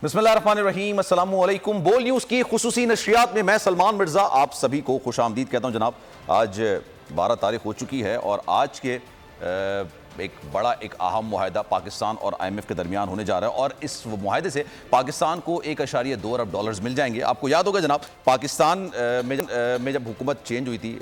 بسم اللہ الرحمن الرحیم، السلام علیکم۔ بول نیوز کی خصوصی نشریات میں میں سلمان مرزا آپ سبھی کو خوش آمدید کہتا ہوں۔ جناب آج 12 تاریخ ہو چکی ہے اور آج کے ایک بڑا ایک اہم معاہدہ پاکستان اور آئی ایم ایف کے درمیان ہونے جا رہا ہے اور اس معاہدے سے پاکستان کو 1.2 ارب ڈالرز مل جائیں گے۔ آپ کو یاد ہوگا جناب پاکستان میں جب حکومت چینج ہوئی تھی،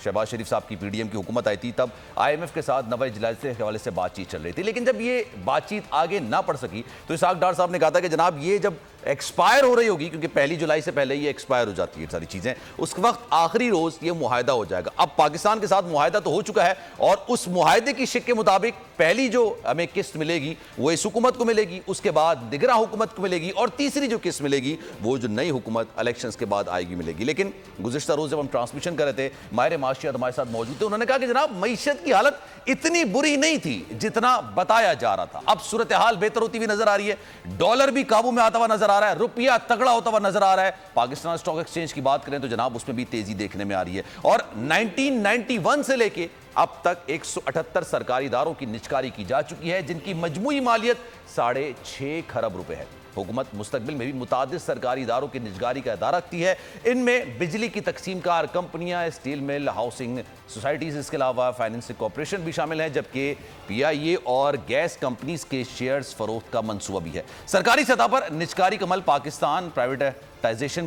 شہباز شریف صاحب کی پی ڈی ایم کی حکومت آئی تھی، تب آئی ایم ایف کے ساتھ نوے اجلاس کے حوالے سے بات چیت چل رہی تھی، لیکن جب یہ بات چیت آگے نہ پڑ سکی تو اسحاق ڈار صاحب نے کہا تھا کہ جناب یہ جب ایکسپائر ہو رہی ہوگی، کیونکہ 1 جولائی سے پہلے یہ ایکسپائر ہو جاتی ہے ساری چیزیں، اس وقت آخری روز یہ معاہدہ ہو جائے گا۔ اب پاکستان کے ساتھ معاہدہ تو ہو چکا ہے اور اس معاہدے کی شک کے مطابق پہلی جو ہمیں قسط ملے گی وہ اس حکومت کو ملے گی، اس کے بعد نگراں حکومت کو ملے گی اور تیسری جو قسط ملے گی وہ جو نئی حکومت الیکشنز کے بعد آئے گی ملے گی۔ لیکن گزشتہ روز جب ہم ٹرانسمیشن کر رہے تھے، ماہر معاشیات ہمارے ساتھ موجود تھے، انہوں نے کہا کہ جناب معیشت کی حالت اتنی بری نہیں تھی جتنا بتایا جا رہا تھا۔ اب صورتحال بہتر ہوتی ہوئی نظر آ رہی ہے، ڈالر بھی قابو میں آتا ہوا نظر آ رہا ہے، روپیہ تگڑا ہوتا ہوا نظر آ رہا ہے۔ پاکستان اسٹاک ایکسچینج کی بات کریں تو جناب اس میں بھی تیزی دیکھنے میں آ رہی ہے اور 1991 سے لے کے اب تک 178 سرکاری اداروں کی نجکاری کی جا چکی ہے، جن کی مجموعی مالیت 6.5 کھرب روپے ہے۔ حکومت مستقبل میں بھی متعدد سرکاری اداروں کی نجکاری کا ادارہ رکھتی ہے، ان میں بجلی کی تقسیم کار کمپنیاں، اسٹیل مل، ہاؤسنگ سوسائٹیز، اس کے علاوہ فائنینسنگ کارپوریشن بھی شامل ہیں، جبکہ پی آئی اے اور گیس کمپنیز کے شیئرز فروخت کا منصوبہ بھی ہے۔ سرکاری سطح پر نجکاری کا عمل پاکستان پرائیویٹائزیشن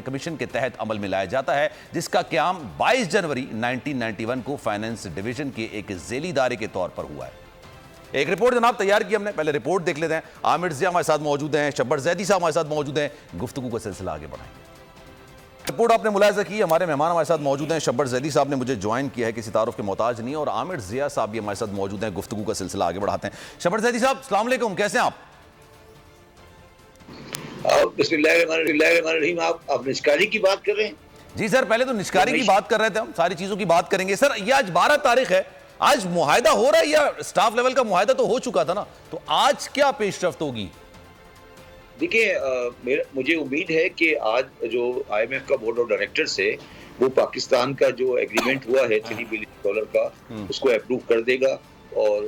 کمیشن کے تحت عمل میں لایا جاتا ہے، جس کا قیام 22 جنوری 1991 کو فائنینس ڈویژن کے ایک ذیلی ادارے کے طور پر ہوا ہے۔ ایک رپورٹ جناب تیار کی ہم نے، پہلے رپورٹ دیکھ لیتے ہیں۔ عامر ضیاء ہمارے ساتھ موجود ہیں، شبر زیدی صاحب ہمارے ساتھ موجود ہیں، گفتگو کا سلسلہ آگے بڑھائیں گے۔ رپورٹ آپ نے ملاحظہ کی، ہمارے مہمان ہمارے ساتھ موجود ہیں، شبر زیدی صاحب نے مجھے جوائن کیا ہے، کسی تعارف کے محتاج نہیں، اور عامر ضیاء صاحب بھی ہمارے ساتھ موجود ہیں، گفتگو کا سلسلہ آگے بڑھاتے ہیں۔ شبر زیدی صاحب السلام علیکم، کیسے ہیں آپ؟ بسم اللہ الرحمن الرحیم۔ آپ نجکاری کی بات کر رہے ہیں؟ جی سر، پہلے تو نجکاری کی بات کر رہے تھے، ہم ساری چیزوں کی بات کریں گے۔ سر یہ آج 12 تاریخ ہے، آج معاہدہ ہو رہا ہے یا سٹاف لیول کا معاہدہ تو ہو چکا تھا نا، تو آج کیا پیش رفت ہوگی؟ دیکھیں، مجھے امید ہے کہ آج جو آئی ایم ایف کا بورڈ آف ڈائریکٹرز ہے وہ پاکستان کا جو ایگریمنٹ ہوا ہے $3 بلین کا، اس کو اپروو کر دے گا اور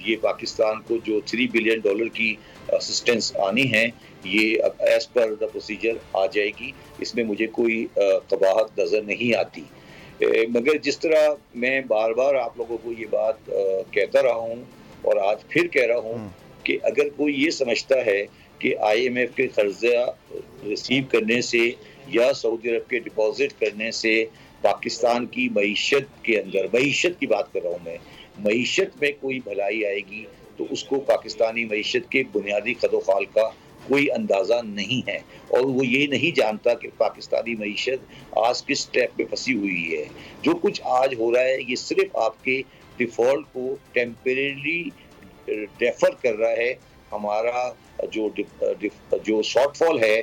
یہ پاکستان کو جو $3 بلین کی اسسٹنس آنی ہے یہ ایز پر دا پروسیجر آ جائے گی۔ اس میں مجھے کوئی قباحت نظر نہیں آتی، مگر جس طرح میں بار بار آپ لوگوں کو یہ بات کہتا رہا ہوں اور آج پھر کہہ رہا ہوں کہ اگر کوئی یہ سمجھتا ہے کہ آئی ایم ایف کے قرضہ ریسیو کرنے سے یا سعودی عرب کے ڈپازٹ کرنے سے پاکستان کی معیشت کے اندر، معیشت کی بات کر رہا ہوں میں، معیشت میں کوئی بھلائی آئے گی، تو اس کو پاکستانی معیشت کے بنیادی خد و خال کا کوئی اندازہ نہیں ہے، اور وہ یہ نہیں جانتا کہ پاکستانی معیشت آج کس سٹیپ پہ پھنسی ہوئی ہے۔ جو کچھ آج ہو رہا ہے یہ صرف آپ کے ڈیفالٹ کو ٹیمپریری ریفر کر رہا ہے۔ ہمارا جو شارٹ فال ہے،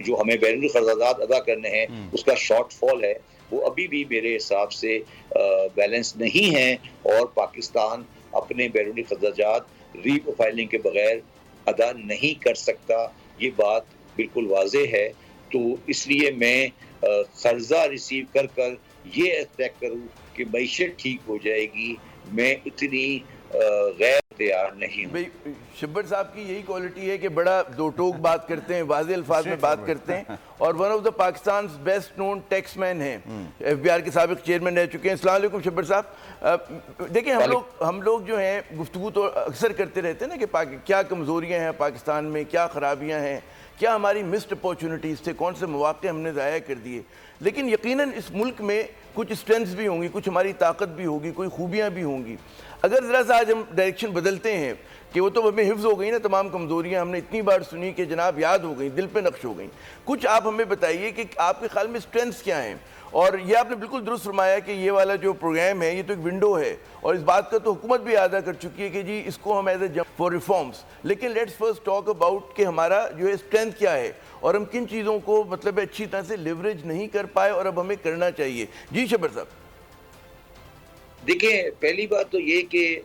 جو ہمیں بیرونی قرضات ادا کرنے ہیں، اس کا شارٹ فال ہے، وہ ابھی بھی میرے حساب سے بیلنس نہیں ہے، اور پاکستان اپنے بیرونی خراجات ری پروفائلنگ کے بغیر ادا نہیں کر سکتا، یہ بات بالکل واضح ہے۔ تو اس لیے میں قرضہ ریسیو کر کر یہ ایکسپیکٹ کروں کہ معیشت ٹھیک ہو جائے گی، میں اتنی غیر تیار نہیں ہوں۔ شبر صاحب کی یہی کوالٹی ہے کہ بڑا دو ٹوک بات کرتے ہیں، واضح الفاظ میں بات کرتے ہیں، اور one of the Pakistan's best non tax man ہیں، ایف بی آر کے سابق چیئرمین رہ چکے ہیں۔ السلام علیکم شبر صاحب۔ دیکھیں ہم لوگ جو ہیں گفتگو تو اکثر کرتے رہتے ہیں نا کہ کیا کمزوریاں ہیں پاکستان میں، کیا خرابیاں ہیں، کیا ہماری مسڈ اپارچونٹیز تھے، کون سے مواقع ہم نے ضائع کر دیے، لیکن یقیناً اس ملک میں کچھ اسٹرینتھس بھی ہوں گی، کچھ ہماری طاقت بھی ہوگی، کوئی خوبیاں بھی ہوں گی۔ اگر ذرا سا آج ہم ڈائریکشن بدلتے ہیں کہ وہ تو ہمیں حفظ ہو گئی نا، تمام کمزوریاں ہم نے اتنی بار سنی کہ جناب یاد ہو گئیں، دل پہ نقش ہو گئیں، کچھ آپ ہمیں بتائیے کہ آپ کے خیال میں اسٹرینتھس کیا ہیں؟ اور یہ آپ نے بالکل درست فرمایا کہ یہ والا جو پروگرام ہے یہ تو ایک ونڈو ہے، اور اس بات کا تو حکومت بھی ادا کر چکی ہے کہ جی اس کو ہم as a jump for reforms, لیکن لیٹس فرسٹ ٹاک اباؤٹ کہ ہمارا جو ہے اسٹرینتھ کیا ہے اور ہم کن چیزوں کو مطلب اچھی طرح سے لیوریج نہیں کر پائے اور اب ہمیں کرنا چاہیے۔ جی شبر صاحب۔ دیکھیں، پہلی بات تو یہ کہ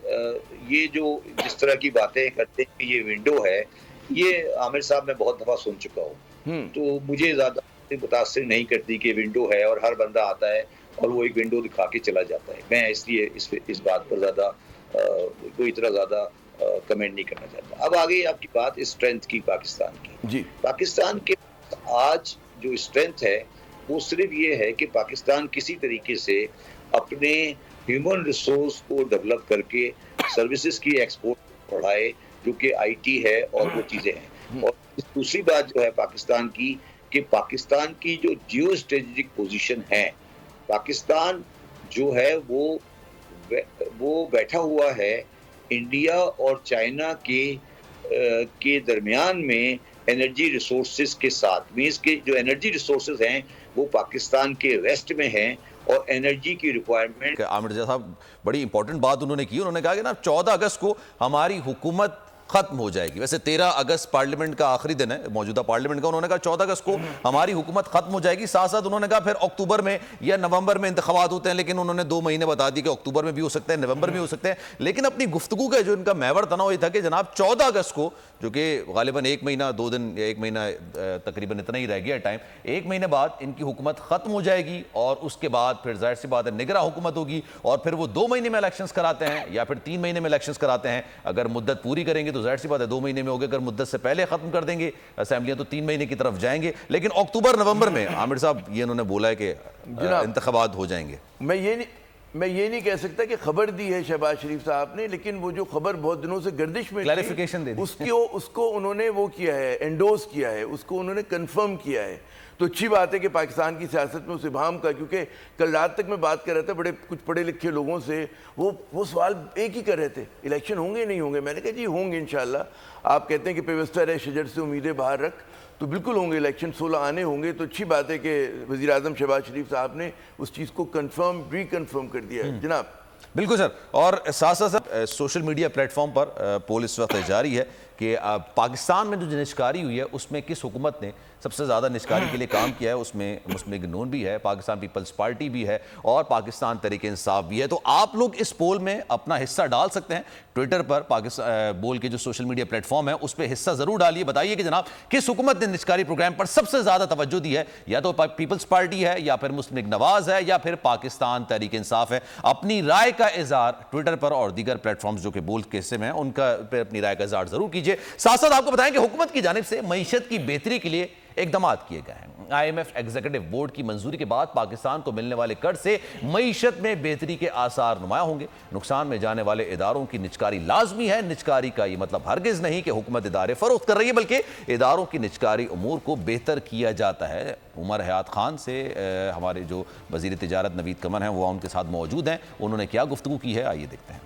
یہ جو جس طرح کی باتیں کرتے ہیں کہ یہ ونڈو ہے، یہ عامر صاحب میں بہت دفعہ سن چکا ہوں، تو مجھے زیادہ متاثر نہیں کرتی کہ ونڈو ہے اور ہر بندہ آتا ہے اور وہ ایک ونڈو دکھا کے چلا جاتا ہے۔ میں اس لیے اس بات پر زیادہ کوئی اتنا زیادہ کمنٹ نہیں کرنا چاہتا. اب آگے آپ کی بات اسٹرینتھ کی پاکستان کی. جی پاکستان کے آج جو اسٹرینتھ ہے وہ صرف یہ ہے کہ پاکستان کسی طریقے سے اپنے ہیومن ریسورس کو ڈیولپ کر کے سروسز کی ایکسپورٹ بڑھائے, جو کہ آئی ٹی ہے اور وہ چیزیں ہیں. اور دوسری بات جو ہے پاکستان کی, کہ پاکستان کی جو جیو اسٹریٹجک پوزیشن ہے, پاکستان جو ہے وہ بیٹھا ہوا ہے انڈیا اور چائنا کے درمیان میں انرجی ریسورسز کے ساتھ. مینس کے جو انرجی ریسورسز ہیں وہ پاکستان کے ویسٹ میں ہیں, اور انرجی کی ریکوائرمنٹ. عامر رضا صاحب بڑی امپورٹنٹ بات انہوں نے کی, انہوں نے کہا کہ نا 14 اگست کو ہماری حکومت ختم ہو جائے گی. ویسے 13 اگست پارلیمنٹ کا آخری دن ہے, موجودہ پارلیمنٹ کا. انہوں نے کہا 14 اگست کو ہماری حکومت ختم ہو جائے گی. ساتھ ساتھ انہوں نے کہا پھر اکتوبر میں یا نومبر میں انتخابات ہوتے ہیں, لیکن انہوں نے 2 مہینے بتا دی کہ اکتوبر میں بھی ہو سکتے ہیں, نومبر میں ہو سکتے ہیں. لیکن اپنی گفتگو کا جو ان کا محور تھا نا وہ یہ تھا کہ جناب 14 اگست کو, جو کہ غالباً 1 مہینہ 2 دن یا 1 مہینہ تقریباً اتنا ہی رہ گیا ٹائم, 1 مہینے بعد ان کی حکومت ختم ہو جائے گی, اور اس کے بعد پھر ظاہر سی بات ہے نگراں حکومت ہوگی, اور پھر وہ 2 مہینے میں الیکشنز کراتے ہیں یا پھر 3 مہینے میں الیکشنز کراتے ہیں. اگر مدت پوری کریں گے تو ظاہر سی بات ہے 2 مہینے میں ہوگے, اگر مدت سے پہلے ختم کر دیں گے اسمبلیاں تو 3 مہینے کی طرف جائیں گے. لیکن اکتوبر نومبر میں عامر صاحب یہ انہوں نے بولا ہے کہ انتخابات ہو جائیں گے. میں یہ نہیں کہہ سکتا کہ خبر دی ہے شہباز شریف صاحب نے, لیکن وہ جو خبر بہت دنوں سے گردش میں کلیریفیکیشن دے دی, اس کو انہوں نے وہ کیا ہے, انڈوز کیا ہے, اس کو انہوں نے کنفرم کیا ہے. تو اچھی بات ہے کہ پاکستان کی سیاست میں اس ابہام کا, کیونکہ کل رات تک میں بات کر رہا تھا کچھ پڑھے لکھے لوگوں سے, وہ سوال ایک ہی کر رہے تھے, الیکشن ہوں گے نہیں ہوں گے. میں نے کہا جی ہوں گے انشاءاللہ. آپ کہتے ہیں کہ پیوستہ رہے شجر سے امیدیں باہر رکھ, تو بالکل ہوں گے, الیکشن 16 آنے ہوں گے. تو اچھی بات ہے کہ وزیر اعظم شہباز شریف صاحب نے اس چیز کو ری کنفرم کر دیا ہے. جناب بالکل سر. اور ساتھ ساتھ سوشل میڈیا پلیٹ فارم پر پول اس وقت جاری ہے کہ پاکستان میں جو نشکاری ہوئی ہے اس میں کس حکومت نے سب سے زیادہ نشکاری کے لیے کام کیا ہے. اس میں مسلم لیگ نون بھی ہے, پاکستان پیپلز پارٹی بھی ہے, اور پاکستان تحریک انصاف بھی ہے. تو آپ لوگ اس پول میں اپنا حصہ ڈال سکتے ہیں. ٹویٹر پر پاکستان بول کے جو سوشل میڈیا پلیٹ فارم ہے اس پہ حصہ ضرور ڈالیے. بتائیے کہ جناب کس حکومت نے نشکاری پروگرام پر سب سے زیادہ توجہ دی ہے, یا تو پیپلز پارٹی ہے, یا پھر مسلم لیگ نواز ہے, یا پھر پاکستان تحریک انصاف ہے. اپنی رائے کا اظہار ٹویٹر پر اور دیگر پلیٹ فارمز جو کہ بول کے حصے میں ہیں ان کا پہ اپنی رائے کا اظہار ضرور کیجیے. ساتھ ساتھ آپ کو بتائیں کہ حکومت کی جانب سے معیشت کی بہتری کے لیے اقدامات کیے گئے ہیں. I M F executive board کی منظوری کے بعد پاکستان کو ملنے والے قرض سے معیشت میں بہتری کے آثار نمایاں ہوں گے. نقصان میں جانے والے اداروں کی نجکاری لازمی ہے. نجکاری کا یہ مطلب ہرگز نہیں کہ حکومت ادارے فروخت کر رہی ہے, بلکہ اداروں کی نجکاری امور کو بہتر کیا جاتا ہے. عمر حیات خان سے ہمارے جو وزیر تجارت نوید قمر ہیں وہ ان کے ساتھ موجود ہیں. انہوں نے کیا گفتگو کی ہے, آئیے دیکھتے ہیں.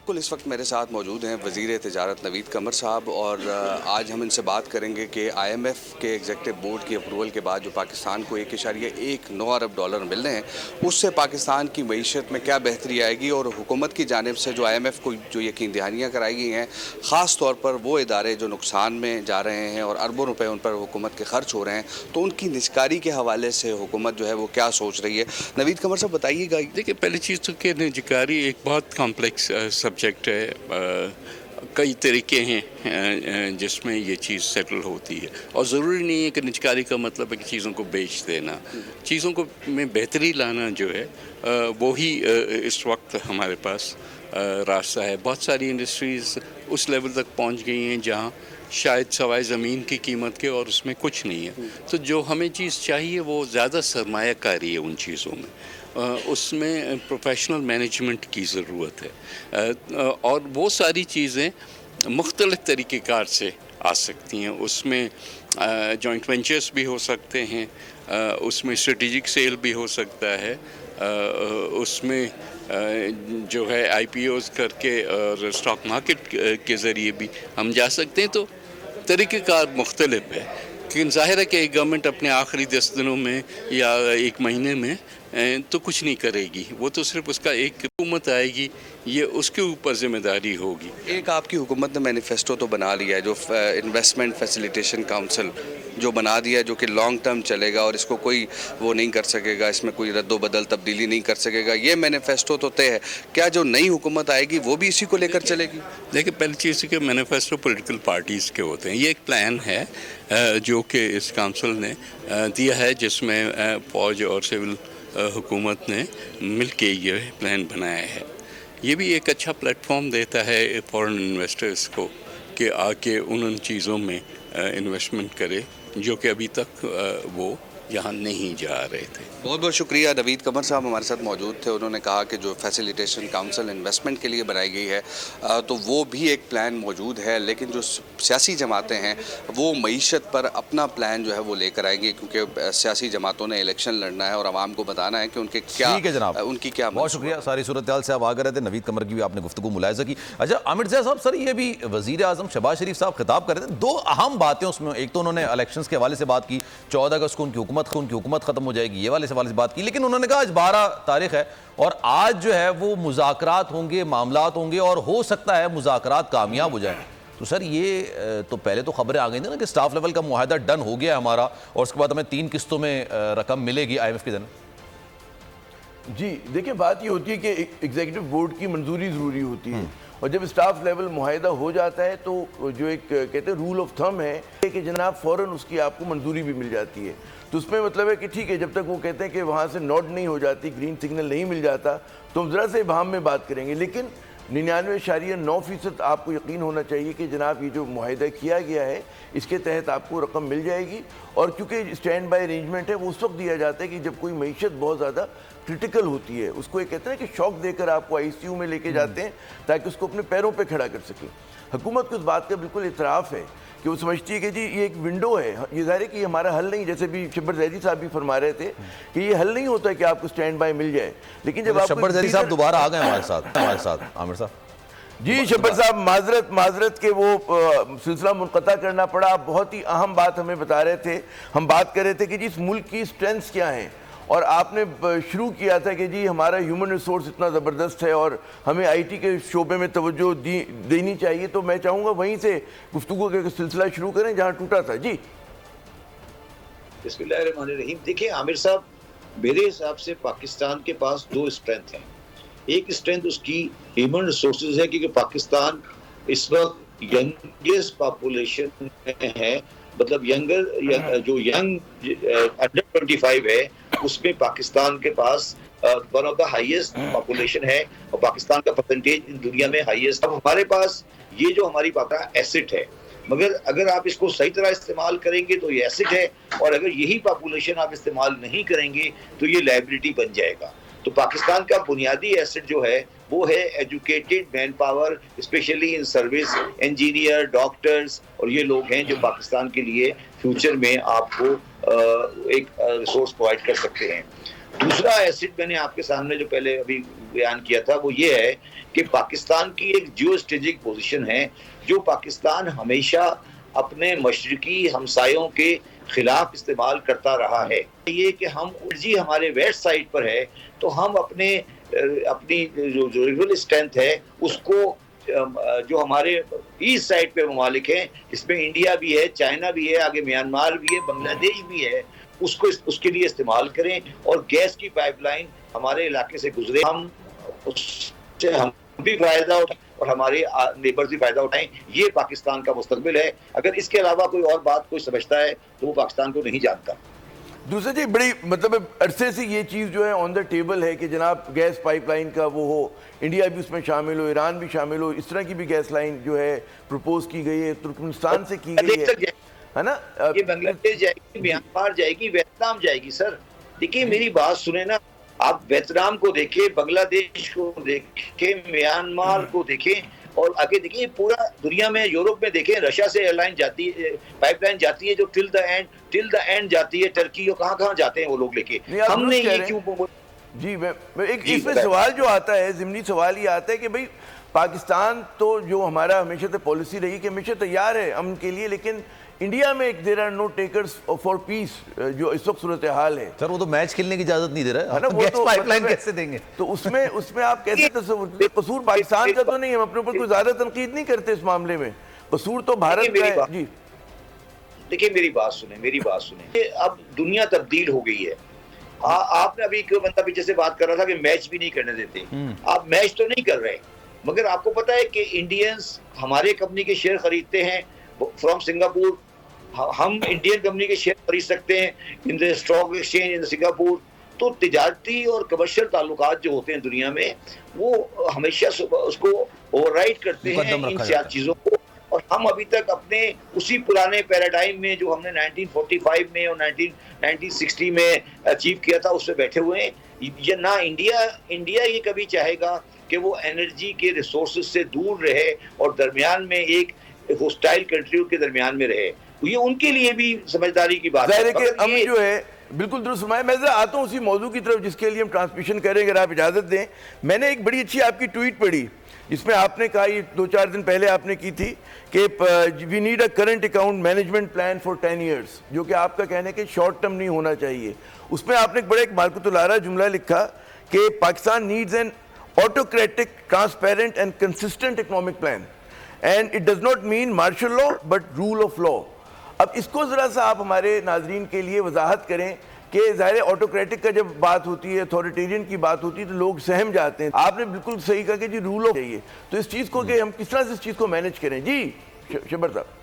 بالکل اس وقت میرے ساتھ موجود ہیں وزیر تجارت نوید قمر صاحب, اور آج ہم ان سے بات کریں گے کہ آئی ایم ایف کے ایگزیکٹو بورڈ کی اپروول کے بعد جو پاکستان کو 1.19 ارب ڈالر مل رہے ہیں اس سے پاکستان کی معیشت میں کیا بہتری آئے گی, اور حکومت کی جانب سے جو آئی ایم ایف کو جو یقین دہانیاں کرائی گئی ہیں خاص طور پر وہ ادارے جو نقصان میں جا رہے ہیں اور اربوں روپے ان پر حکومت کے خرچ ہو رہے ہیں, تو ان کی نجکاری کے حوالے سے حکومت جو ہے وہ کیا سوچ رہی ہے. نوید قمر صاحب بتائیے گا. دیکھیں پہلی چیز تو کہ نجکاری ایک بہت کمپلیکس سبجیکٹ ہے. کئی طریقے ہیں جس میں یہ چیز سیٹل ہوتی ہے, اور ضروری نہیں ہے کہ نجکاری کا مطلب ہے کہ چیزوں کو بیچ دینا. چیزوں کو میں بہتری لانا جو ہے وہی اس وقت ہمارے پاس راستہ ہے. بہت ساری انڈسٹریز اس لیول تک پہنچ گئی ہیں جہاں شاید سوائے زمین کی قیمت کے اور اس میں کچھ نہیں ہے. تو جو ہمیں چیز چاہیے وہ زیادہ سرمایہ کاری ہے ان چیزوں میں, اس میں پروفیشنل مینجمنٹ کی ضرورت ہے, اور وہ ساری چیزیں مختلف طریقہ کار سے آ سکتی ہیں. اس میں جوائنٹ وینچرز بھی ہو سکتے ہیں, اس میں اسٹریٹجک سیل بھی ہو سکتا ہے, اس میں جو ہے آئی پی اوز کر کے اور اسٹاک مارکیٹ کے ذریعے بھی ہم جا سکتے ہیں. تو طریقہ کار مختلف ہے, لیکن ظاہر ہے کہ گورنمنٹ اپنے آخری 10 دنوں میں یا 1 مہینے میں تو کچھ نہیں کرے گی. وہ تو صرف اس کا ایک حکومت آئے گی, یہ اس کے اوپر ذمہ داری ہوگی. ایک آپ کی حکومت نے مینیفیسٹو تو بنا لیا ہے, جو انویسٹمنٹ فیسیلیٹیشن کاؤنسل جو بنا دیا ہے, جو کہ لانگ ٹرم چلے گا اور اس کو کوئی وہ نہیں کر سکے گا, اس میں کوئی رد و بدل تبدیلی نہیں کر سکے گا. یہ مینیفیسٹو تو طے ہے. کیا جو نئی حکومت آئے گی وہ بھی اسی کو لے کر چلے گی؟ دیکھیں پہلی چیز کہ مینیفیسٹو پولیٹیکل پارٹیز کے ہوتے ہیں. یہ ایک پلان ہے جو کہ اس کاؤنسل نے دیا ہے, جس میں فوج اور سول حکومت نے مل کے یہ پلان بنایا ہے. یہ بھی ایک اچھا پلیٹ فارم دیتا ہے فورن انویسٹرز کو کہ آ کے ان چیزوں میں انویسٹمنٹ کرے جو کہ ابھی تک وہ یہاں نہیں جا رہے تھے. بہت بہت شکریہ. نوید قمر صاحب ہمارے ساتھ موجود تھے. انہوں نے کہا کہ جو فیسیلیٹیشن کاؤنسل انویسٹمنٹ کے لیے بنائی گئی ہے تو وہ بھی ایک پلان موجود ہے، لیکن جو سیاسی جماعتیں ہیں وہ معیشت پر اپنا پلان جو ہے وہ لے کر آئیں گی، کیونکہ سیاسی جماعتوں نے الیکشن لڑنا ہے اور عوام کو بتانا ہے کہ ان کے کیا، ٹھیک ہے جناب، ان کی کیا. بہت شکریہ. ساری صورتحال سے آپ آگے رہتے. نوید قمر کی بھی آپ نے گفتگو ملاحظہ کی. اچھا عامر زیہ صاحب، سر یہ بھی وزیر اعظم شہباز شریف صاحب خطاب کر رہے تھے، دو اہم باتیں اس میں. ایک تو انہوں نے الیکشنز کے حوالے سے بات کی، 14 اگست کو ان کی حکومت ختم ہو جائے گی، یہ والے سوال سے بات کی. لیکن انہوں نے کہا آج 12 تاریخ ہے اور آج جو ہے وہ مذاکرات ہوں گے، معاملات ہوں گے اور ہو سکتا ہے مذاکرات کامیاب ہو جائیں. تو سر یہ تو پہلے تو خبریں آ گئی تھیں نا کہ سٹاف لیول کا معاہدہ ڈن ہو گیا ہے ہمارا اور اس کے بعد ہمیں 3 قسطوں میں رقم ملے گی IMF کے ذریعے. جی دیکھیں، بات یہ ہوتی ہے کہ ایگزیکٹو بورڈ کی منظوری ضروری ہوتی ہے، اور جب اسٹاف لیول معاہدہ ہو جاتا ہے تو جو ایک کہتے ہیں رول آف تھم ہے کہ جناب فوراً اس کی آپ کو منظوری بھی مل جاتی ہے. تو اس میں مطلب ہے کہ ٹھیک ہے، جب تک وہ کہتے ہیں کہ وہاں سے نوٹ نہیں ہو جاتی، گرین سگنل نہیں مل جاتا، تو ہم ذرا سے ابہام میں بات کریں گے. لیکن 99.9% آپ کو یقین ہونا چاہیے کہ جناب یہ جو معاہدہ کیا گیا ہے اس کے تحت آپ کو رقم مل جائے گی. اور کیونکہ اسٹینڈ بائی ارینجمنٹ ہے وہ اس وقت دیا جاتا ہے کہ جب کوئی معیشت بہت زیادہ کرٹیکل ہوتی ہے، اس کو یہ کہتے ہیں کہ شوق دے کر آپ کو ICU میں لے کے جاتے ہیں تاکہ اس کو اپنے پیروں پہ کھڑا کر سکیں. حکومت کو اس بات کا بالکل اعتراف ہے کہ وہ سمجھتی ہے کہ جی یہ ایک ونڈو ہے. یہ ظاہر ہے کہ یہ ہمارا حل نہیں، جیسے بھی شبر زیدی صاحب بھی فرما رہے تھے کہ یہ حل نہیں ہوتا کہ آپ کو اسٹینڈ بائی مل جائے. لیکن جب آپ شبر زیدی صاحب دوبارہ آ گئے ہمارے ساتھ عامر صاحب. جی شبر صاحب، معذرت کہ وہ سلسلہ منقطع کرنا پڑا. آپ بہت ہی اہم بات ہمیں بتا رہے تھے. ہم بات کر رہے تھے کہ جی اس ملک کی اسٹرینتھس کیا ہیں، اور آپ نے شروع کیا تھا کہ جی ہمارا ہیومن ریسورس اتنا زبردست ہے اور ہمیں IT کے شعبے میں توجہ دینی چاہیے. تو میں چاہوں گا وہیں سے گفتگو کا سلسلہ شروع کریں جہاں ٹوٹا تھا. جی بسم اللہ الرحمن الرحیم. دیکھیں عامر صاحب، میرے حساب سے پاکستان کے پاس 2 اسٹرینتھ ہیں. ایک اسٹرینتھ اس کی ہیومن ریسورسز ہے، کیونکہ پاکستان اس وقت ینگسٹ پاپولیشن میں ہے. مطلب جو ینگ انڈر 25 ہے اس میں پاکستان کے پاس one of the highest population ہے، اور پاکستان کا پرسنٹیج دنیا میں ہائیسٹ. اب ہمارے پاس یہ جو ہماری ایسٹ ہے، مگر اگر آپ اس کو صحیح طرح استعمال کریں گے تو یہ ایسٹ ہے، اور اگر یہی پاپولیشن آپ استعمال نہیں کریں گے تو یہ لائبلٹی بن جائے گا. تو پاکستان کا بنیادی ایسٹ جو ہے وہ ہے educated manpower, especially in service, engineer, doctors, اور یہ لوگ ہیں جو پاکستان کے لیے فیوچر میں آپ کو ایک ریسورس پرووائڈ کر سکتے ہیں. دوسرا ایسٹ میں نے آپ کے سامنے جو پہلے ابھی بیان کیا تھا وہ یہ ہے کہ پاکستان کی ایک جیو اسٹریٹجک پوزیشن ہے جو پاکستان ہمیشہ اپنے مشرقی ہمسایوں کے خلاف استعمال کرتا رہا ہے. یہ کہ ہم جی ہمارے ویسٹ سائڈ پر ہے تو ہم اپنی جو ریجنل اسٹرینتھ ہے اس کو جو ہمارے ایسٹ سائڈ پہ ممالک ہیں، اس میں انڈیا بھی ہے، چائنا بھی ہے، آگے میانمار بھی ہے، بنگلہ دیش بھی ہے، اس کے لیے استعمال کریں. اور گیس کی پائپ لائن ہمارے علاقے سے گزرے، ہم اس سے ہم بھی فائدہ اٹھائیں اور ہمارے نیبرز بھی فائدہ اٹھائیں. یہ پاکستان کا مستقبل ہے. اگر اس کے علاوہ کوئی اور بات کوئی سمجھتا ہے تو وہ پاکستان کو نہیں جانتا. دوسرے جی بڑی مطلب عرصے سے یہ چیز جو ہے آن دا ٹیبل ہے کہ جناب گیس پائپ لائن کا وہ ہو، انڈیا بھی اس میں شامل ہو، ایران بھی شامل ہو، اس طرح کی بھی گیس لائن جو ہے پروپوز کی گئی ہے، ترکمنستان سے کی گئی ہے نا. یہ بنگلہ دیش جائے گی، میانمار جائے گی، ویتنام جائے گی. سر دیکھیے میری بات سنیں نا، آپ ویتنام کو دیکھیں، بنگلہ دیش کو دیکھیں، میانمار کو دیکھیں، اور آگے دیکھیں پورا دنیا میں، یورپ میں دیکھیں رشیا سے ایئر لائن جاتی ہے، پائپ لائن جاتی ہے جو ٹل دا اینڈ جاتی ہے. ٹرکی اور کہاں جاتے ہیں وہ لوگ لے کے. ہم نے یہ کیوں جی ایک اس میں سوال جو آتا ہے، ضمنی سوال یہ آتا ہے کہ بھئی پاکستان تو جو ہمارا ہمیشہ سے پالیسی رہی کہ ہمیشہ تیار ہے امن کے لیے، لیکن انڈیا میں ایک there are no takers for peace جو اس وقت صورتحال ہے. سر وہ تو میچ کھیلنے کی اجازت نہیں دے رہا ہے، وہ گیس تو پائپ لائن کیسے دیں گے؟ تو اس میں آپ کیسے تصور، قصور پاکستان کا تو نہیں، ہم اپنے اوپر کوئی زیادہ تنقید نہیں کرتے اس معاملے میں، قصور تو بھارت کا ہے. جی دیکھیں میری بات سنیں. اب دنیا تبدیل ہو گئی ہے. آپ نے ابھی ایک بندہ پیچھے سے بات کر رہا تھا کہ میچ بھی نہیں کرنے دیتے. آپ میچ تو نہیں کر رہے، مگر آپ کو پتا ہے کہ انڈینز ہمارے کمپنی کے شیئر خریدتے ہیں فرام سنگاپور. ہم انڈین کمپنی کے شیئر خرید سکتے ہیں in the stock exchange in Singapore. تو تجارتی اور کمرشل تعلقات جو ہوتے ہیں دنیا میں وہ ہمیشہ اس کو اوور رائڈ کرتے ہیں ان چیزوں کو، اور ہم ابھی تک اپنے اسی پرانے پیراڈائم میں جو ہم نے 1945 میں اور 1960 میں اچیو کیا تھا اس پہ بیٹھے ہوئے ہیں. یہ نہ انڈیا یہ کبھی چاہے گا کہ وہ انرجی کے ریسورسز سے دور رہے اور درمیان میں ایک ہوسٹائل کنٹریوں کے درمیان میں رہے. یہ ان کے لیے بھی سمجھداری کی بات ظاہر ہے کہ ہم جو ہے بالکل درست فرمایا. میں ذرا آتا ہوں اسی موضوع کی طرف جس کے لیے ہم ٹرانسمیشن کریں اگر آپ اجازت دیں. میں نے ایک بڑی اچھی آپ کی ٹویٹ پڑھی جس میں آپ نے کہا، یہ 2-4 دن پہلے آپ نے کی تھی کہ we need a current account management plan for 10 years, جو کہ آپ کا کہنا ہے کہ شارٹ ٹرم نہیں ہونا چاہیے. اس میں آپ نے ایک مارکت العرا جملہ لکھا کہ Pakistan needs an autocratic, transparent and consistent economic plan and it does not mean martial law but rule of law. اب اس کو ذرا سا آپ ہمارے ناظرین کے لیے وضاحت کریں کہ ظاہر آٹوکریٹک کا جب بات ہوتی ہے، اتھارٹیرین کی بات ہوتی ہے تو لوگ سہم جاتے ہیں. آپ نے بالکل صحیح کہا کہ جی رول آف چاہیے، تو اس چیز کو کہ ہم کس طرح سے اس چیز کو مینج کریں. جی شبر صاحب.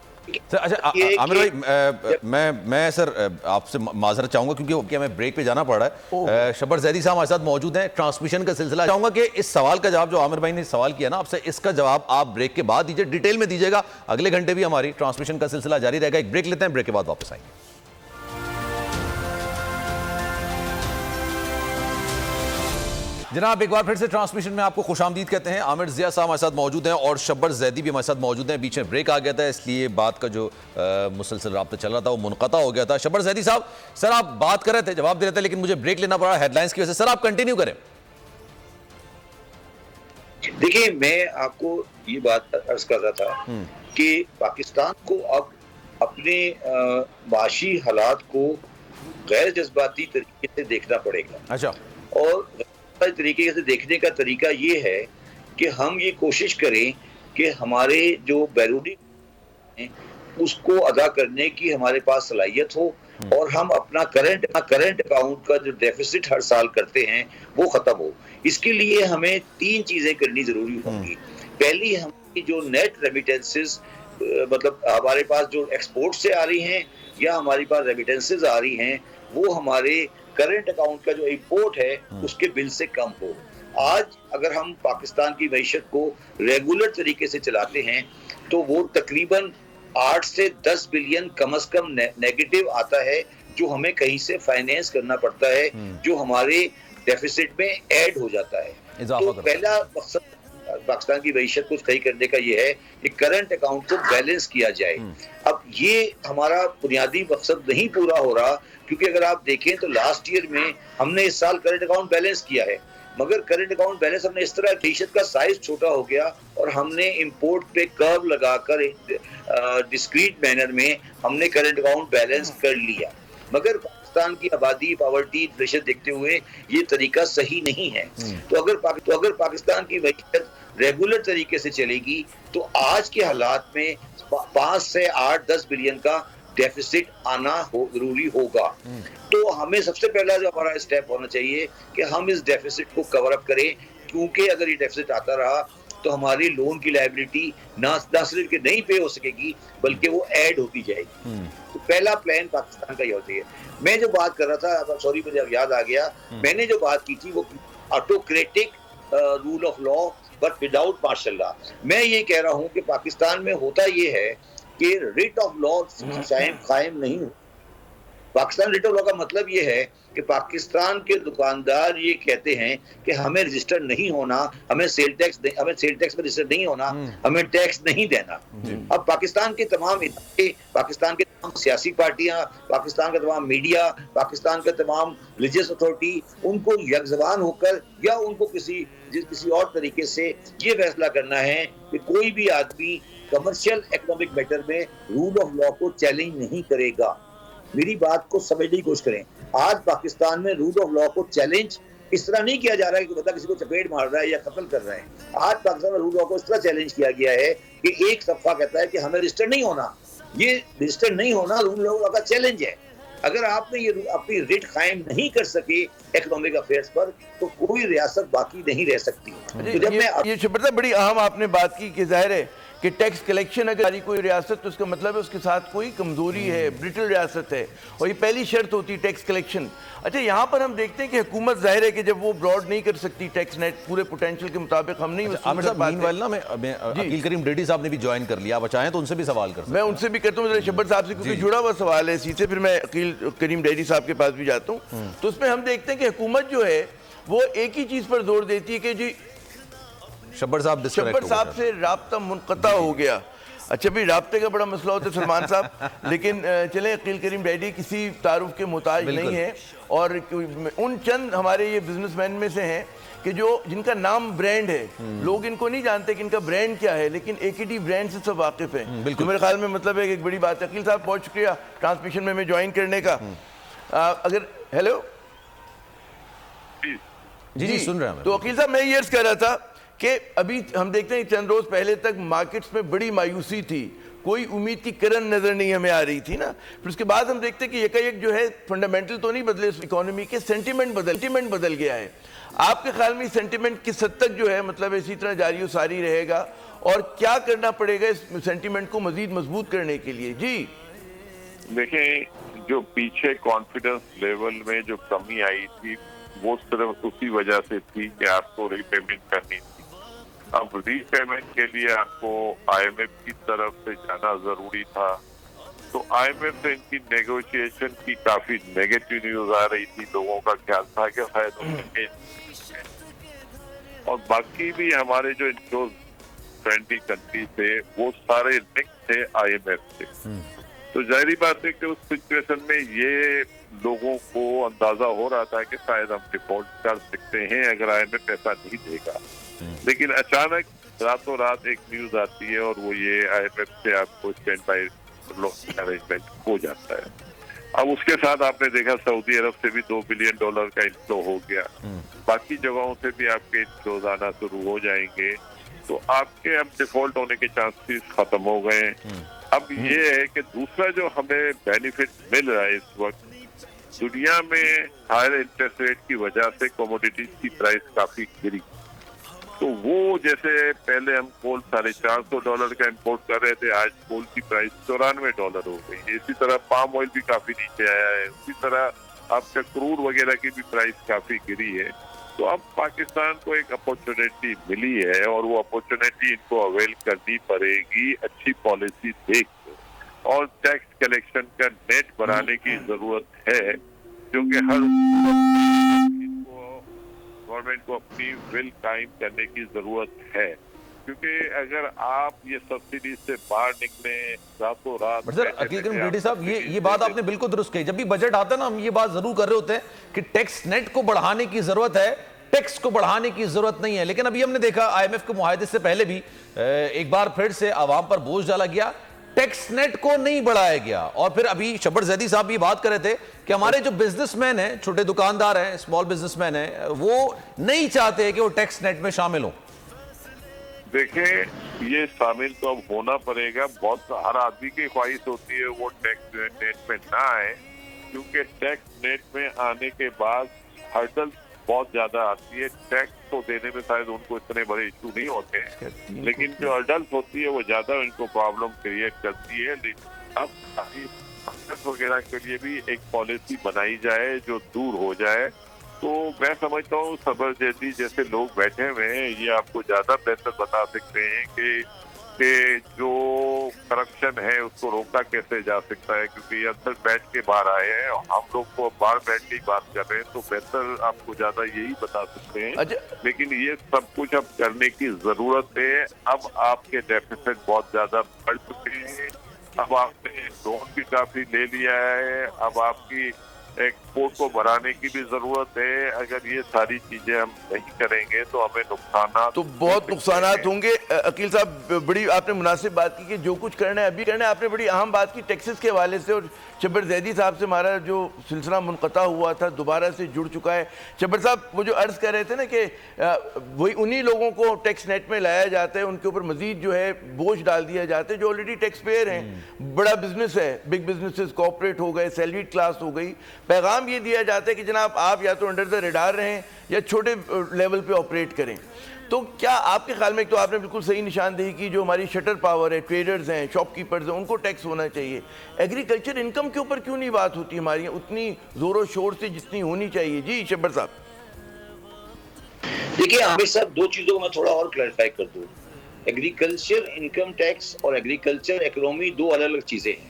اچھا عامر بھائی، میں سر آپ سے معذرت چاہوں گا کیونکہ ہمیں بریک پہ جانا پڑ رہا ہے. شبر زیدی صاحب ہمارے ساتھ موجود ہیں. ٹرانسمیشن کا سلسلہ چاہوں گا کہ اس سوال کا جواب جو عامر بھائی نے سوال کیا نا آپ سے، اس کا جواب آپ بریک کے بعد دیجیے، ڈیٹیل میں دیجیے گا. اگلے گھنٹے بھی ہماری ٹرانسمیشن کا سلسلہ جاری رہے گا. ایک بریک لیتے ہیں، بریک کے بعد واپس آئیں گے. جناب ایک بار پھر سے ٹرانسمیشن میں آپ کو خوش آمدید کہتے ہیں. عامر ضیاء صاحب ہمارے ساتھ موجود ہیں اور شبر زیدی بھی ہمارے ساتھ موجود ہیں. بیچ میں بریک آ گیا تھا اس لیے بات کا جو مسلسل رابطہ چل رہا تھا وہ منقطع ہو گیا تھا. شبر زیدی صاحب، سر آپ بات کر رہے تھے، جواب دے رہے تھے، لیکن مجھے بریک لینا پڑا ہیڈ لائنز کی وجہ سے. سر آپ کنٹینیو کریں. دیکھیں، میں آپ کو یہ بات عرض کر رہا تھا کہ پاکستان کو اب اپنے معاشی حالات کو غیر جذباتی طریقے سے دیکھنا پڑے گا. اچھا. اور طریقے سے دیکھنے کا طریقہ یہ ہے کہ ہم یہ کوشش کریں کہ ہمارے جو بیرونی ہیں اس کو ادا کرنے کی ہمارے پاس صلاحیت ہو، اور ہم اپنا کرنٹ اکاؤنٹ کا جو ڈیفیسٹ ہر سال کرتے ہیں وہ ختم ہو. اس کے لیے ہمیں 3 چیزیں کرنی ضروری ہوں گی. پہلی، ہماری جو نیٹ ریمیٹنسز، مطلب ہمارے پاس جو ایکسپورٹ سے آ رہی ہیں یا ہمارے پاس ریمیٹنسز آ رہی ہیں، وہ ہمارے کرنٹ اکاؤنٹ کا جو امپورٹ ہے اس کے بل سے کم ہو. آج اگر ہم پاکستان کی معیشت کو ریگولر طریقے سے چلاتے ہیں تو وہ تقریباً 8 سے 10 بلین کم از کم نیگیٹو آتا ہے، جو ہمیں کہیں سے فائنینس کرنا پڑتا ہے، جو ہمارے ڈیفیسٹ میں ایڈ ہو جاتا ہے. تو پہلا مقصد پاکستان کی معیشت کو صحیح کرنے کا یہ ہے کہ کرنٹ اکاؤنٹ کو بیلنس کیا جائے. اب یہ ہمارا بنیادی مقصد نہیں پورا ہو رہا، کیونکہ اگر آپ دیکھیں تو لاسٹ ایئر میں ہم نے اس سال کرنٹ اکاؤنٹ بیلنس کیا ہے، مگر کرنٹ اکاؤنٹ بیلنس ہم نے اس طرح معیشت کا سائز چھوٹا ہو گیا اور ہم نے امپورٹ پہ کرو لگا کر ڈسکریٹ مینر میں ہم نے کرنٹ اکاؤنٹ بیلنس کر لیا. مگر پاکستان کی آبادی، پاورٹی، انفلیشن دیکھتے ہوئے یہ طریقہ صحیح نہیں ہے. تو اگر پاکستان کی معیشت ریگولر طریقے سے چلے گی تو آج کے حالات میں 5 سے 8-10 بلین کا ڈیفیسٹ آنا ضروری ہوگا. تو ہمیں سب سے پہلا جو ہمارا اسٹیپ ہونا چاہیے کہ ہم اس ڈیفیسٹ کو کور اپ کریں، کیونکہ اگر یہ ڈیفیسٹ آتا رہا تو ہماری لون کی لائبلٹی نہ صرف کہ نہیں پے ہو سکے گی بلکہ وہ ایڈ ہوتی جائے گی. تو پہلا پلان پاکستان کا یہ ہوتی ہے. میں جو بات کر رہا تھا، سوری مجھے اب یاد آ گیا، میں نے جو بات کی تھی وہ autocratic rule of law but without martial law. میں یہ کہہ رہا ہوں کہ پاکستان میں ہوتا یہ ہے کہ ریٹ آف لا قائم نہیں ہو. پاکستان ریٹ آف لا کا مطلب یہ ہے کہ پاکستان کے دکاندار یہ کہتے ہیں کہ ہمیں رجسٹر نہیں ہونا، ہمیں سیل ٹیکس میں رجسٹر نہیں ہونا، ہمیں ٹیکس نہیں دینا. اب پاکستان کے تمام ادارے، پاکستان کے تمام سیاسی پارٹیاں، پاکستان کا تمام میڈیا، پاکستان کے تمام ریلیجیس اتھارٹی، ان کو یکزبان ہو کر یا ان کو کسی اور طریقے سے یہ فیصلہ کرنا ہے کہ کوئی بھی آدمی کمرشل اکنامک میٹر میں رول آف لا کو چیلنج نہیں کرے گا. میری بات کو سمجھنے کی کوشش کریں. آج پاکستان میں رول آف لا کو چیلنج اس طرح نہیں کیا جا رہا ہے کہ بندہ کسی کو چپیٹ مار رہا ہے یا قتل کر رہا ہے. آج پاکستان میں رول آف لا کو اس طرح چیلنج کیا گیا ہے کہ ایک صفحہ کہتا ہے کہ ہمیں رجسٹر نہیں ہونا. یہ رجسٹر نہیں ہونا رول آف لا کا چیلنج ہے. اگر آپ نے یہ اپنی ریٹ قائم نہیں کر سکے اکنامک افیئرس پر تو کوئی ریاست باقی نہیں رہ سکتی. یہ شبر صاحب بڑی اہم آپ نے بات کی کہ ظاہر ہے کہ ٹیکس کلیکشن اگر کوئی ریاست تو اس کا مطلب ہے اس کے ساتھ کوئی کمزوری ہے، برٹل ریاست ہے، اور یہ پہلی شرط ہوتی ہے ٹیکس کلیکشن۔ اچھا یہاں پر ہم دیکھتے ہیں کہ حکومت ظاہر ہے کہ جب وہ براڈ نہیں کر سکتی ٹیکس نیٹ پورے پوٹینشیل کے مطابق ہم نہیں عامر صاحب مین نا میں عقیل کریم ڈیڈی صاحب نے بھی جوائن کر لیا، آپ چاہیں تو ان سے بھی سوال کر سکتے ہیں۔ میں ان سے بھی کہتا ہوں شبر صاحب سے کیونکہ جڑا ہوا سوال ہے اسی سے، پھر میں عقیل کریم ڈیڈی صاحب کے پاس بھی جاتا ہوں۔ تو اس میں ہم دیکھتے ہیں کہ حکومت جو ہے وہ ایک ہی چیز پر زور دیتی ہے کہ جی شبر صاحب سے رابطہ منقطع ہو گیا۔ اچھا بھی رابطے کا بڑا مسئلہ ہوتا ہے سلمان صاحب، لیکن چلیں عقیل کریم ڈیڈی کسی تعارف کے محتاج نہیں ہے، اور ان چند ہمارے یہ بزنس مین میں سے ہیں کہ جن کا نام برانڈ ہے، لوگ ان کو نہیں جانتے کہ ان کا برانڈ کیا ہے، لیکن AKT برانڈ سے سب واقف ہیں۔ تو میرے خیال میں مطلب ہے کہ ایک بڑی بات ہے۔ عقیل صاحب بہت شکریہ ٹرانسمیشن میں جوائن کرنے کا۔ اگر ہیلو جی سن رہے ہیں۔ تو عقیل صاحب میں یہ عرض کر رہا تھا کہ ابھی ہم دیکھتے ہیں چند روز پہلے تک مارکیٹس میں بڑی مایوسی تھی، کوئی امید کی کرن نظر نہیں ہمیں آ رہی تھی نا، پھر اس کے بعد ہم دیکھتے ہیں کہ یکایک جو ہے فنڈامنٹل تو نہیں بدلے اس اکانومی کے، سینٹیمنٹ بدل گیا ہے۔ آپ کے خیال میں سینٹیمنٹ کس حد تک جو ہے مطلب اسی طرح جاری و ساری رہے گا، اور کیا کرنا پڑے گا اس سینٹیمنٹ کو مزید مضبوط کرنے کے لیے؟ جی دیکھیں، جو پیچھے کانفیڈنس لیول میں جو کمی آئی تھی وہ صرف اسی وجہ سے تھی کہ آپ کو ری پیمنٹ کرنی تھی۔ اب ری پیمنٹ کے لیے آپ کو IMF کی طرف سے جانا ضروری تھا، تو IMF سے ان کی نیگوشیشن کی کافی نیگیٹو نیوز آ رہی تھی، لوگوں کا خیال تھا کہ شاید اور باقی بھی ہمارے جو انکلوز فرینڈلی کنٹری تھے وہ سارے لنک تھے IMF سے۔ تو ظاہری بات ہے کہ اس سچویشن میں یہ لوگوں کو اندازہ ہو رہا تھا کہ شاید ہم ڈیفالٹ کر سکتے ہیں اگر IMF پیسہ نہیں دے گا، لیکن اچانک راتوں رات ایک نیوز آتی ہے اور وہ یہ IMF سے آپ کو اسٹینڈ بائی لون ارینجمنٹ ہو جاتا ہے۔ اب اس کے ساتھ آپ نے دیکھا سعودی عرب سے بھی $2 بلین کا انفلو ہو گیا، باقی جگہوں سے بھی آپ کے انفلوز آنا شروع ہو جائیں گے، تو آپ کے اب ڈیفالٹ ہونے کے چانسز ختم ہو گئے۔ اب یہ ہے کہ دوسرا جو ہمیں بینیفٹ مل رہا ہے اس وقت، دنیا میں ہائر انٹرسٹ ریٹ کی وجہ سے کوموڈیٹیز کی پرائس کافی گری، تو وہ جیسے پہلے ہم کول $450 کا امپورٹ کر رہے تھے، آج کول کی پرائس $94 ہو گئی۔ اسی طرح پام آئل بھی کافی نیچے آیا ہے، اسی طرح آپ کا کروڈ وغیرہ کی بھی پرائس کافی گری ہے۔ تو اب پاکستان کو ایک اپورچونیٹی ملی ہے، اور وہ اپورچونیٹی ان کو اویل کرنی پڑے گی اچھی پالیسی دیکھ کے، اور ٹیکس کلیکشن کا نیٹ بڑھانے کی ضرورت ہے، کیونکہ ہر گورنمنٹ کو اپنی ول قائم کرنے کی ضرورت ہے، کیونکہ اگر آپ یہ سبسڈی سے باہر نکلیں راتوں رات۔ عقیل کریم ڈیڈی صاحب یہ بات آپ نے بالکل درست کہی، جب بھی بجٹ آتا ہے نا ہم یہ بات ضرور کر رہے ہوتے ہیں کہ ٹیکس نیٹ کو بڑھانے کی ضرورت ہے، ٹیکس کو بڑھانے کی ضرورت نہیں ہے، لیکن ابھی ہم نے دیکھا IMF کے معاہدے سے پہلے بھی ایک بار پھر سے عوام پر بوجھ ڈالا گیا، ٹیکس نیٹ کو نہیں بڑھایا گیا، اور پھر ابھی شبر زیدی صاحب بھی بات کر رہے تھے کہ ہمارے جو بزنس مین ہیں، چھوٹے دکاندار ہیں، اسمال بزنس مین ہیں، وہ نہیں چاہتے کہ وہ ٹیکس نیٹ میں شامل ہوں۔ دیکھیں، یہ شامل تو اب ہونا پڑے گا، بہت ہر آدمی کی خواہش ہوتی ہے وہ ٹیکس نیٹ میں نہ آئے، کیونکہ ٹیکس نیٹ میں آنے کے بعد ہرڈل بہت زیادہ آتی ہے۔ ٹیکس تو دینے میں شاید ان کو اتنے بڑے ایشو نہیں ہوتے ہیں، لیکن جو ہرڈلس ہوتی ہے وہ زیادہ ان کو پرابلم کریٹ کرتی ہے۔ اب وغیرہ کے لیے بھی ایک پالیسی بنائی جائے جو دور ہو جائے، تو میں سمجھتا ہوں صبر جیسی جیسے لوگ بیٹھے ہوئے ہیں یہ آپ کو زیادہ بہتر بتا سکتے ہیں کہ جو کرپشن ہے اس کو روکا کیسے جا سکتا ہے، کیونکہ یہ اندر بیٹھ کے باہر آئے ہیں، ہم لوگ کو باہر بیٹھ کے بات کر رہے ہیں، تو بہتر آپ کو زیادہ یہی بتا سکتے ہیں۔ لیکن یہ سب کچھ اب کرنے کی ضرورت ہے۔ اب آپ کے ڈیفیسٹ بہت زیادہ بڑھ چکے ہیں، اب آپ نے لون بھی کافی لے لیا ہے، اب آپ کی ایکسپورٹ کو بڑھانے کی بھی ضرورت ہے۔ اگر یہ ساری چیزیں ہم نہیں کریں گے تو ہمیں نقصانات تو بہت نقصانات ہوں گے۔ عقیل صاحب بڑی آپ نے مناسب بات کی کہ جو کچھ کرنا ہے ابھی کرنا ہے۔ آپ نے بڑی اہم بات کی ٹیکسز کے حوالے سے، اور شبر زیدی صاحب سے ہمارا جو سلسلہ منقطع ہوا تھا دوبارہ سے جڑ چکا ہے۔ شبر صاحب وہ جو عرض کر رہے تھے نا کہ وہی انہی لوگوں کو ٹیکس نیٹ میں لایا جاتا ہے، ان کے اوپر مزید جو ہے بوجھ ڈال دیا جاتا ہے جو آلریڈی ٹیکس پیئر ہیں، بڑا بزنس ہے، بگ بزنسز کارپوریٹ ہو گئے، سیلریڈ کلاس ہو گئی۔ پیغام یہ دیا جاتا ہے کہ جناب آپ یا تو انڈر دا ریڈار رہیں یا چھوٹے لیول پہ آپریٹ کریں۔ تو کیا آپ کے خیال میں، تو آپ نے بالکل صحیح نشاندہی کی، جو ہماری شٹر پاور ہے، ٹریڈرز ہیں، شاپ کیپرز ہیں، ان کو ٹیکس ہونا چاہیے. ایگریکلچر انکم کے اوپر کیوں نہیں بات ہوتی ہماری اتنی زور و شور سے جتنی ہونی چاہیے؟ جی شبر صاحب. دیکھیے عامر صاحب، دو چیزوں کو میں تھوڑا اور کلیریفائی کر دوں. ایگریکلچر انکم ٹیکس اور ایگریکلچر اکنومی دو الگ الگ چیزیں ہیں.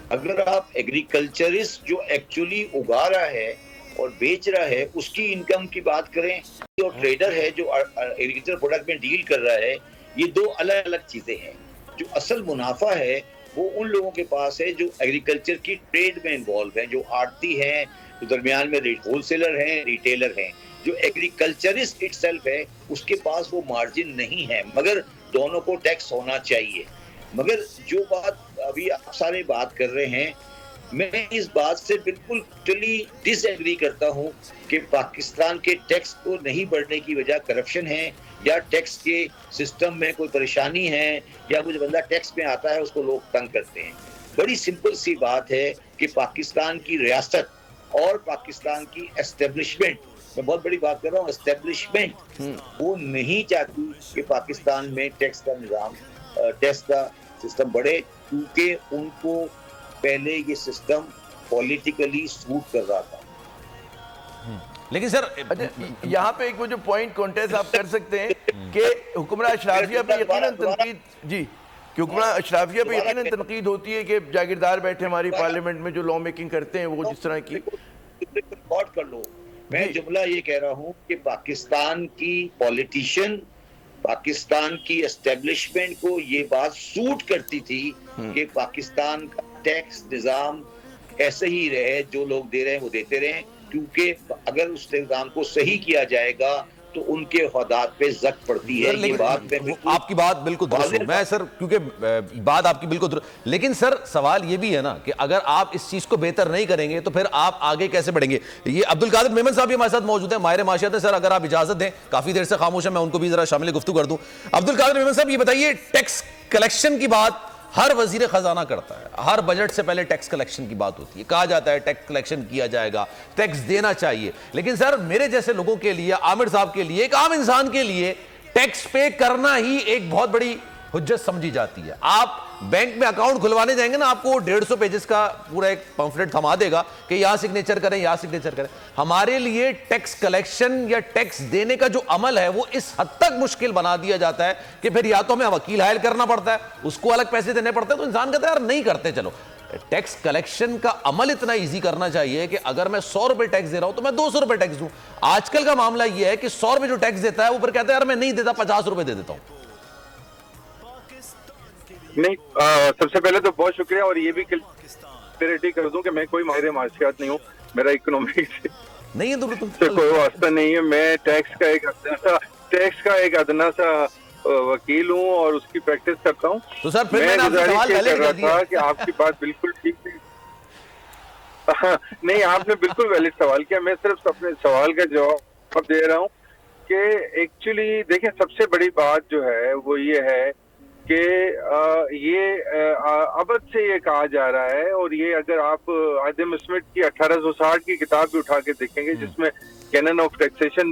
اگر آپ ایگریکلچرسٹ جو ایکچولی اگا رہا ہے اور بیچ رہا ہے اس کی انکم کی بات کریں، اور ٹریڈر ہے جو ایگریکلچر پروڈکٹ میں ڈیل کر رہا ہے، یہ دو الگ الگ چیزیں ہیں. جو اصل منافع ہے وہ ان لوگوں کے پاس ہے جو ایگریکلچر کی ٹریڈ میں انوالو ہیں، جو آڑتی ہیں، جو درمیان میں ہول سیلر ہیں، ریٹیلر ہیں. جو ایگریکلچرسٹ اٹ سیلف ہے اس کے پاس وہ مارجن نہیں ہے، مگر دونوں کو ٹیکس ہونا چاہیے. مگر جو بات ابھی آپ سارے بات کر رہے ہیں، میں اس بات سے بالکل ٹوٹلی ڈس ایگری کرتا ہوں کہ پاکستان کے ٹیکس کو نہیں بڑھنے کی وجہ کرپشن ہے، یا ٹیکس کے سسٹم میں کوئی پریشانی ہے، یا کچھ بندہ ٹیکس میں آتا ہے اس کو لوگ تنگ کرتے ہیں. بڑی سمپل سی بات ہے کہ پاکستان کی ریاست اور پاکستان کی اسٹیبلشمنٹ، میں بہت بڑی بات کر رہا ہوں، اسٹیبلشمنٹ وہ نہیں چاہتی کہ پاکستان میں ٹیکس کا نظام، ٹیکس کا سسٹم بڑھے، کیونکہ ان کو پہلے یہ سسٹم پولیٹیکلی سوٹ کر رہا تھا. لیکن سر یہاں پہ ایک وہ جو پوائنٹ کانٹیسٹ آپ کر سکتے ہیں کہ حکمراں اشرافیہ پہ یقیناً تنقید، جی کہ حکمراں اشرافیہ پہ یقیناً تنقید ہوتی ہے کہ جاگیردار بیٹھے ہماری پارلیمنٹ میں جو لا میکنگ کرتے ہیں وہ جس طرح کی. ریکارڈ کر لو. میں جملہ یہ کہہ رہا ہوں کہ پاکستان کی پولیٹیشین، پاکستان کی اسٹیبلشمنٹ کو یہ بات سوٹ کرتی تھی کہ پاکستان کا ٹیکس نظام ایسے ہی رہے، جو لوگ دے رہے ہیں وہ دیتے رہیں، کیونکہ اگر اس نظام کو صحیح کیا جائے گا تو ان کے عہدات پہ زد پڑتی ہے. یہ بات آپ کی بات بالکل درست ہے. میں سر کیونکہ بات آپ کی بالکل درست، لیکن سر سوال یہ بھی ہے نا کہ اگر آپ اس چیز کو بہتر نہیں کریں گے تو پھر آپ آگے کیسے بڑھیں گے؟ یہ عبدالقادر میمن صاحب بھی ہمارے ساتھ موجود ہیں، ماہر معاشیات ہیں. سر اگر آپ اجازت دیں، کافی دیر سے خاموش ہیں، میں ان کو بھی ذرا شامل گفتگو کر دوں. عبدالقادر میمن صاحب یہ بتائیے، ٹیکس کلیکشن کی بات ہر وزیر خزانہ کرتا ہے، ہر بجٹ سے پہلے ٹیکس کلیکشن کی بات ہوتی ہے، کہا جاتا ہے ٹیکس کلیکشن کیا جائے گا، ٹیکس دینا چاہیے. لیکن سر میرے جیسے لوگوں کے لیے، عامر صاحب کے لیے، ایک عام انسان کے لیے ٹیکس پے کرنا ہی ایک بہت بڑی حجت سمجھی جاتی ہے. آپ بینک میں اکاؤنٹ کھلوانے جائیں گے نا، آپ کو 150 پیجز کا پورا ایک پمفلٹ تھما دے گا کہ یہاں سگنیچر کریں، یہاں سگنیچر کریں. ہمارے لیے ٹیکس کلیکشن یا ٹیکس دینے کا جو عمل ہے وہ اس حد تک مشکل بنا دیا جاتا ہے کہ پھر یا تو ہمیں وکیل ہائر کرنا پڑتا ہے، اس کو الگ پیسے دینے پڑتے ہیں، تو انسان کہتا ہے یار نہیں کرتے. چلو ٹیکس کلیکشن کا عمل اتنا ایزی کرنا چاہیے کہ اگر میں 100 روپے ٹیکس دے رہا ہوں تو میں 200 روپے ٹیکس دوں. آج کل کا معاملہ یہ ہے کہ 100 روپے جو ٹیکس دیتا ہے وہ پھر کہتا ہے یار میں نہیں دیتا، 50 روپے دے دیتا ہوں. نہیں، سب سے پہلے تو بہت شکریہ، اور یہ بھی کلیئرٹی کر دوں کہ میں کوئی ماہر معاشیات نہیں ہوں، میرا اکنامکس نہیں سے کوئی واسطہ نہیں ہے. میں ٹیکس کا ایک ادنا سا وکیل ہوں اور اس کی پریکٹس کرتا ہوں. تو سر پھر میں نے آپ سے سوال پہلے کر دیا کہ آپ کی بات بالکل ٹھیک تھی. نہیں، آپ نے بالکل ویلڈ سوال کیا. میں صرف اپنے سوال کا جواب دے رہا ہوں کہ ایکچولی دیکھیں، سب سے بڑی بات جو ہے وہ یہ ہے کہ یہ ابد سے یہ کہا جا رہا ہے، اور یہ اگر آپ آدم اسمتھ کی 1860 کی کتاب بھی اٹھا کے دیکھیں گے جس میں کینن آف ٹیکسیشن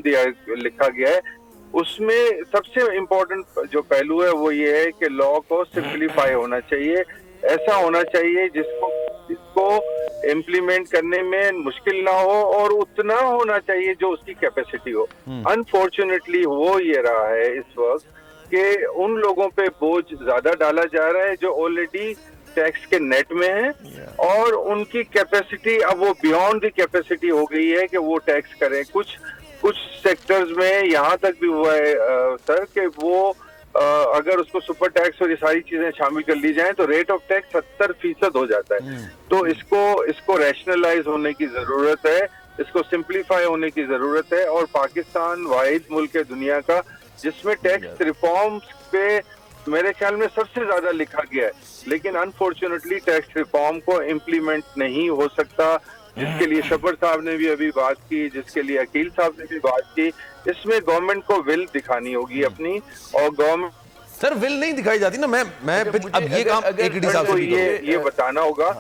لکھا گیا ہے، اس میں سب سے امپورٹنٹ جو پہلو ہے وہ یہ ہے کہ لا کو سمپلیفائی ہونا چاہیے، ایسا ہونا چاہیے جس کو امپلیمنٹ کرنے میں مشکل نہ ہو، اور اتنا ہونا چاہیے جو اس کی کیپیسٹی ہو. انفارچونیٹلی وہ یہ رہا ہے اس وقت کہ ان لوگوں پہ بوجھ زیادہ ڈالا جا رہا ہے جو آلریڈی ٹیکس کے نیٹ میں ہیں، اور ان کی کیپیسٹی اب وہ بیونڈ دی کیپیسٹی ہو گئی ہے کہ وہ ٹیکس کریں. کچھ سیکٹرز میں یہاں تک بھی ہوا ہے سر کہ وہ اگر اس کو سپر ٹیکس اور یہ ساری چیزیں شامل کر لی جائیں تو ریٹ آف ٹیکس 70% ہو جاتا ہے. تو اس کو ریشنلائز ہونے کی ضرورت ہے، اس کو سمپلیفائی ہونے کی ضرورت ہے. اور پاکستان واحد ملک ہے دنیا کا جس میں ٹیکس ریفارمز پہ میرے خیال میں سب سے زیادہ لکھا گیا ہے، لیکن انفارچونیٹلی ٹیکس ریفارم کو امپلیمنٹ نہیں ہو سکتا، جس کے لیے شبر صاحب نے بھی ابھی بات کی، جس کے لیے عقیل صاحب نے بھی بات کی. اس میں گورنمنٹ کو ول دکھانی ہوگی اپنی، اور گورنمنٹ سر ول نہیں دکھائی جاتی نا. میں اب یہ کام ایک صاحب سے بھی یہ بتانا ہوگا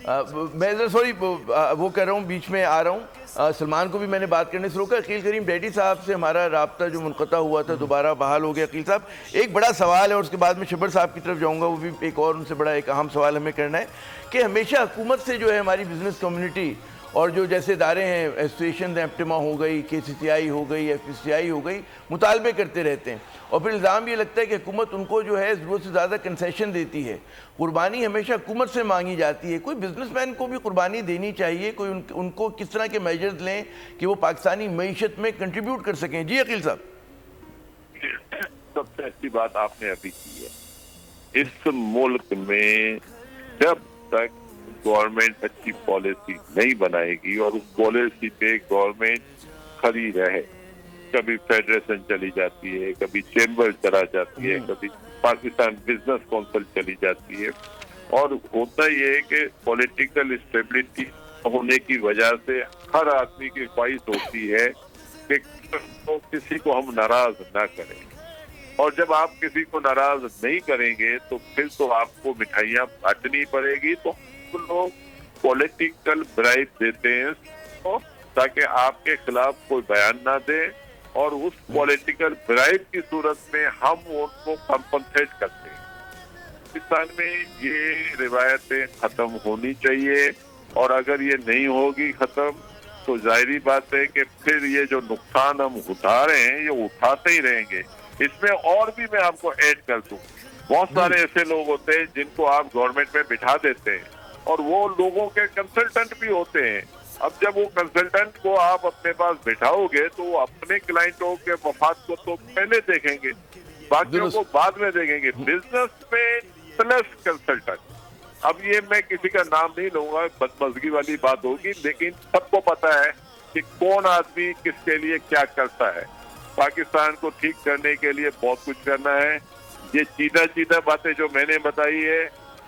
میں سوری وہ کر رہا ہوں، بیچ میں آ رہا ہوں، سلمان کو بھی میں نے بات کرنے سے روکا۔ عقیل کریم ڈیڈی صاحب سے ہمارا رابطہ جو منقطع ہوا تھا دوبارہ بحال ہو گیا۔ عقیل صاحب ایک بڑا سوال ہے اور اس کے بعد میں شبر صاحب کی طرف جاؤں گا، وہ بھی ایک اور ان سے بڑا ایک اہم سوال ہمیں کرنا ہے کہ ہمیشہ حکومت سے جو ہے ہماری بزنس کمیونٹی اور جو جیسے ادارے ہیں، ایسوسیشن ایپٹما ہو گئی، کے سی سی آئی ہو گئی، ایف پی سی آئی ہو گئی، مطالبے کرتے رہتے ہیں اور پھر الزام یہ لگتا ہے کہ حکومت ان کو جو ہے ضرورت سے زیادہ کنسیشن دیتی ہے، قربانی ہمیشہ حکومت سے مانگی جاتی ہے۔ کوئی بزنس مین کو بھی قربانی دینی چاہیے، کوئی ان کو کس طرح کے میجرز لیں کہ وہ پاکستانی معیشت میں کنٹریبیوٹ کر سکیں؟ جی عقیل صاحب۔ سب سے اچھی بات آپ نے ابھی کی ہے، اس ملک میں جب تک گورنمنٹ اچھی پالیسی نہیں بنائے گی اور اس پالیسی پہ گورنمنٹ کھڑی رہے، کبھی فیڈریشن چلی جاتی ہے، کبھی چیمبر چلا جاتی ہے، کبھی پاکستان بزنس کونسل چلی جاتی ہے، اور ہوتا یہ ہے کہ پولیٹیکل اسٹیبلٹی ہونے کی وجہ سے ہر آدمی کی خواہش ہوتی ہے کہ کسی کو ہم ناراض نہ کریں، اور جب آپ کسی کو ناراض نہیں کریں گے تو پھر تو آپ کو مٹھائیاں بانٹنی پڑے گی، تو لوگ پولیٹیکل برائب دیتے ہیں تاکہ آپ کے خلاف کوئی بیان نہ دے، اور اس پولیٹیکل برائب کی صورت میں ہم ان کو کمپنسیٹ کرتے ہیں۔ پاکستان میں یہ روایتیں ختم ہونی چاہیے، اور اگر یہ نہیں ہوگی ختم تو ظاہری بات ہے کہ پھر یہ جو نقصان ہم اٹھا رہے ہیں یہ اٹھاتے ہی رہیں گے۔ اس میں اور بھی میں آپ کو ایڈ کر دوں، بہت سارے ایسے لوگ ہوتے ہیں جن کو آپ گورنمنٹ میں بٹھا دیتے ہیں اور وہ لوگوں کے کنسلٹنٹ بھی ہوتے ہیں۔ اب جب وہ کنسلٹنٹ کو آپ اپنے پاس بٹھاؤ گے تو وہ اپنے کلائنٹوں کے مفاد کو تو پہلے دیکھیں گے، باقیوں کو بعد میں دیکھیں گے۔ بزنس میں پلس کنسلٹنٹ، اب یہ میں کسی کا نام نہیں لوں گا، بدمزگی والی بات ہوگی، لیکن سب کو پتا ہے کہ کون آدمی کس کے لیے کیا کرتا ہے۔ پاکستان کو ٹھیک کرنے کے لیے بہت کچھ کرنا ہے۔ یہ چیدہ باتیں جو میں نے بتائی ہے،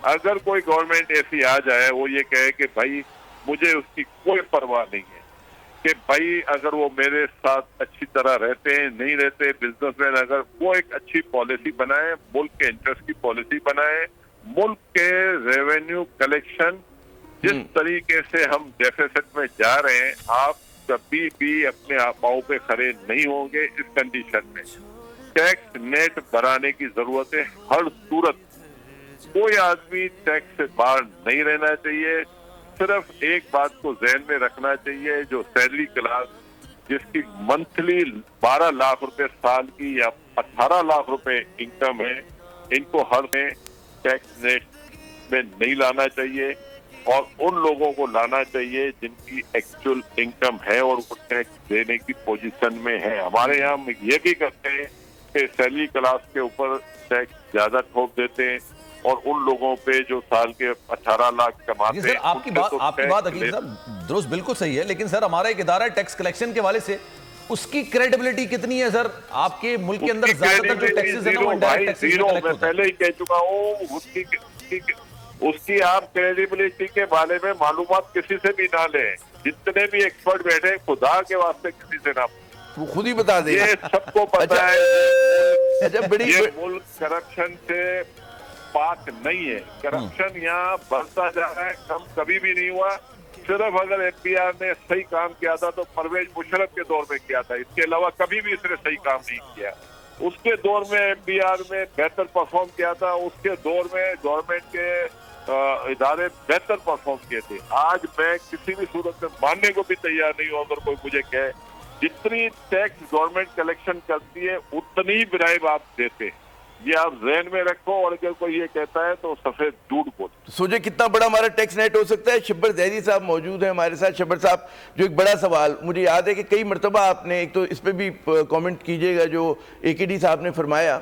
اگر کوئی گورنمنٹ ایسی آ جائے وہ یہ کہے کہ بھائی مجھے اس کی کوئی پرواہ نہیں ہے، کہ بھائی اگر وہ میرے ساتھ اچھی طرح رہتے ہیں نہیں رہتے، بزنس مین اگر وہ ایک اچھی پالیسی بنائے، ملک کے انٹرسٹ کی پالیسی بنائے، ملک کے ریونیو کلیکشن جس طریقے سے ہم ڈیفیسٹ میں جا رہے ہیں، آپ کبھی بھی اپنے پاؤں پہ کھڑے نہیں ہوں گے۔ اس کنڈیشن میں ٹیکس نیٹ بڑھانے کی ضرورت ہے، ہر صورت کوئی آدمی ٹیکس سے باہر نہیں رہنا چاہیے۔ صرف ایک بات کو ذہن میں رکھنا چاہیے، جو سیلری کلاس جس کی منتھلی 12 لاکھ روپے سال کی یا 18 لاکھ روپے انکم ہے، ان کو ہر میں ٹیکس نیٹ میں نہیں لانا چاہیے، اور ان لوگوں کو لانا چاہیے جن کی ایکچوئل انکم ہے اور وہ ٹیکس دینے کی پوزیشن میں ہے۔ ہمارے یہاں ہم یہ بھی کرتے ہیں کہ سیلری کلاس کے اوپر ٹیکس زیادہ ٹھوک دیتے ہیں، اور ان لوگوں پہ جو سال کے 18 لاکھ کماتے ہیں۔ آپ کی بات عقیل صاحب درست بالکل صحیح ہے، لیکن سر ہمارا ایک ادارہ ٹیکس کلیکشن کے حوالے سے اس کی کریڈیبلٹی کتنی ہے سر؟ آپ کے ملک کے اندر زیادہ تر جو ٹیکسز ہیں وہ انڈائریکٹ ٹیکسز میں کلیکٹ ہوتا ہے۔ میں پہلے ہی کہہ چکا ہوں، اس کی آپ کریڈیبلٹی کے بارے میں معلومات کسی سے بھی نہ لیں، جتنے بھی ایکسپرٹ بیٹھے خدا کے واسطے کسی سے نہ، وہ خود ہی بتا دیں۔ یہ سب کو پتا ہے یہ ملک کرپشن سے پاک نہیں ہے۔ کرپشن یہاں بڑھتا جا رہا ہے، کم کبھی بھی نہیں ہوا۔ صرف اگر ایف بی آر نے صحیح کام کیا تھا تو پرویز مشرف کے دور میں کیا تھا، اس کے علاوہ کبھی بھی اس نے صحیح کام نہیں کیا۔ اس کے دور میں ایف بی آر میں بہتر پرفارم کیا تھا، اس کے دور میں گورنمنٹ کے ادارے بہتر پرفارم کیے تھے۔ آج میں کسی بھی صورت میں ماننے کو بھی تیار نہیں ہوں اگر کوئی مجھے کہے جتنی ٹیکس گورنمنٹ کلیکشن کرتی ہے اتنی برائب آپ دیتے ہیں۔ یہ آپ ذہن میں رکھو، اور اگر کوئی یہ کہتا ہے تو سفید جھوٹ بولے۔ سوچے کتنا بڑا ہمارا ٹیکس نیٹ ہو سکتا ہے۔ شبر زیدی صاحب موجود ہیں ہمارے ساتھ۔ شبر صاحب، جو ایک بڑا سوال مجھے یاد ہے کہ کئی مرتبہ آپ نے، ایک تو اس پہ بھی کامنٹ کیجئے گا جو اے کے ڈی صاحب نے فرمایا،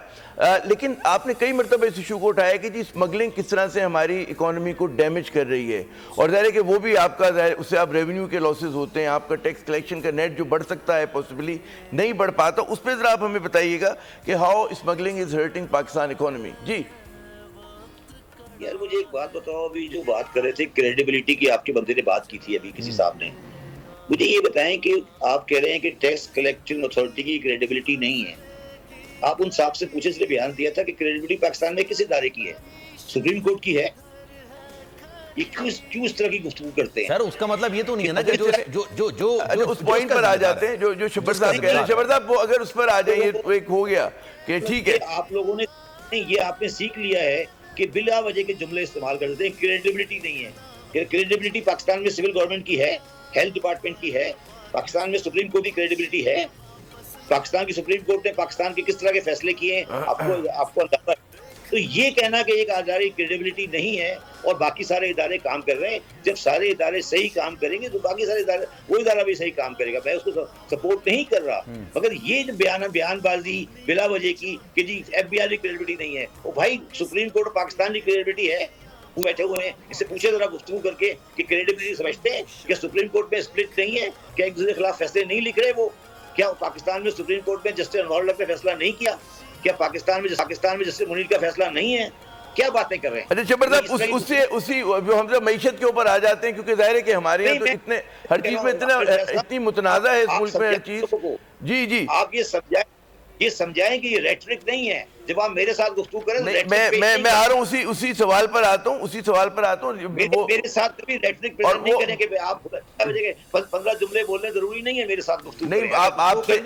لیکن آپ نے کئی مرتبہ اس ایشو کو اٹھایا کہ جی اسمگلنگ کس طرح سے ہماری اکانومی کو ڈیمیج کر رہی ہے، اور ظاہر ہے کہ وہ بھی آپ کا اس سے آپ ریونیو کے لاسز ہوتے ہیں، آپ کا ٹیکس کلیکشن کا نیٹ جو بڑھ سکتا ہے پاسبلی نہیں بڑھ پاتا۔ اس پہ ذرا آپ ہمیں بتائیے گا کہ how smuggling is hurting Pakistan economy. جی یار مجھے ایک بات بتاؤ، ابھی جو بات کر رہے تھے کریڈیبلٹی کی، آپ کے بندے نے بات کی تھی ابھی کسی صاحب نے، مجھے یہ بتائیں کہ آپ کہہ رہے ہیں کہ ٹیکس کلیکشن اتھارٹی کی کریڈیبلٹی نہیں ہے۔ آپ ان صاحب سے پوچھے، اس لیے بیان دیا تھا کہ کریڈیبلٹی پاکستان میں کس ادارے کی ہے؟ سپریم کورٹ کی ہے؟ یہ کیوں اس طرح کی گفتگو کرتے ہیں؟ سر اس کا مطلب یہ تو نہیں ہے نا کہ جو اس پوائنٹ پر آ جاتے ہیں جو شبر صاحب کہہ رہے ہیں. شبر صاحب وہ اگر اس پر آ جائیں یہ ایک ہو گیا کہ ٹھیک ہے آپ لوگوں نے یہ آپ نے سیکھ لیا ہے کہ بلا وجہ کے جملے استعمال کرتے ہیں. کریڈیبلٹی نہیں ہے. کریڈیبلٹی پاکستان میں سول گورنمنٹ کی ہے, ہیلتھ ڈپارٹمنٹ کی ہے, پاکستان میں سپریم کورٹ کی کریڈیبلٹی ہے. پاکستان کی سپریم کورٹ نے پاکستان کے کس طرح کے فیصلے کیے ہیں آپ کو اندازہ. تو یہ کہنا کہ ایک ادارے کی کریڈیبلٹی نہیں ہے اور باقی سارے ادارے کام کر رہے ہیں, جب سارے ادارے صحیح کام کریں گے تو باقی سارے ادارے وہ ادارہ بھی صحیح کام کرے گا. میں اس کو سپورٹ نہیں کر رہا, مگر یہ جو بیان بازی بلا وجہ کی کہ جی ایف بی آئی کی کریڈیبلٹی نہیں ہے, وہ بھائی سپریم کورٹ پاکستان کی کریڈیبلٹی ہے. وہ بیٹھے ہوئے ہیں, اس سے پوچھے ذرا گفتگو کر کے کہ کریڈیبلٹی سمجھتے ہیں کہ سپریم کورٹ میں اسپلٹ نہیں ہے, کیا ایک دوسرے کے خلاف فیصلے نہیں لکھ رہے, وہ کیا پاکستان میں سپریم کورٹ میں جسٹس انور اللہ نے فیصلہ نہیں کیا, کیا پاکستان میں جسٹس منیر کا فیصلہ نہیں ہے, کیا باتیں کر رہے ہیں؟ اچھا شبر صاحب اسی جو ہم معیشت کے اوپر آ جاتے ہیں کیونکہ ظاہر ہے کہ ہمارے یہاں تو اتنے ہر چیز میں اتنی متنازع ہے اس ملک میں ہر چیز. جی آپ یہ سمجھائیں کہ یہ ریٹرک نہیں ہے. جب آپ میرے ساتھ گفتگو کریں میں آ رہا ہوں اسی سوال پر آتا ہوں میرے ساتھ کبھی ریٹرک پریزنٹ نہیں کریں کہ آپ 15 جملے بولنے ضروری نہیں ہے میرے ساتھ گفتگو نہیں آپ سے.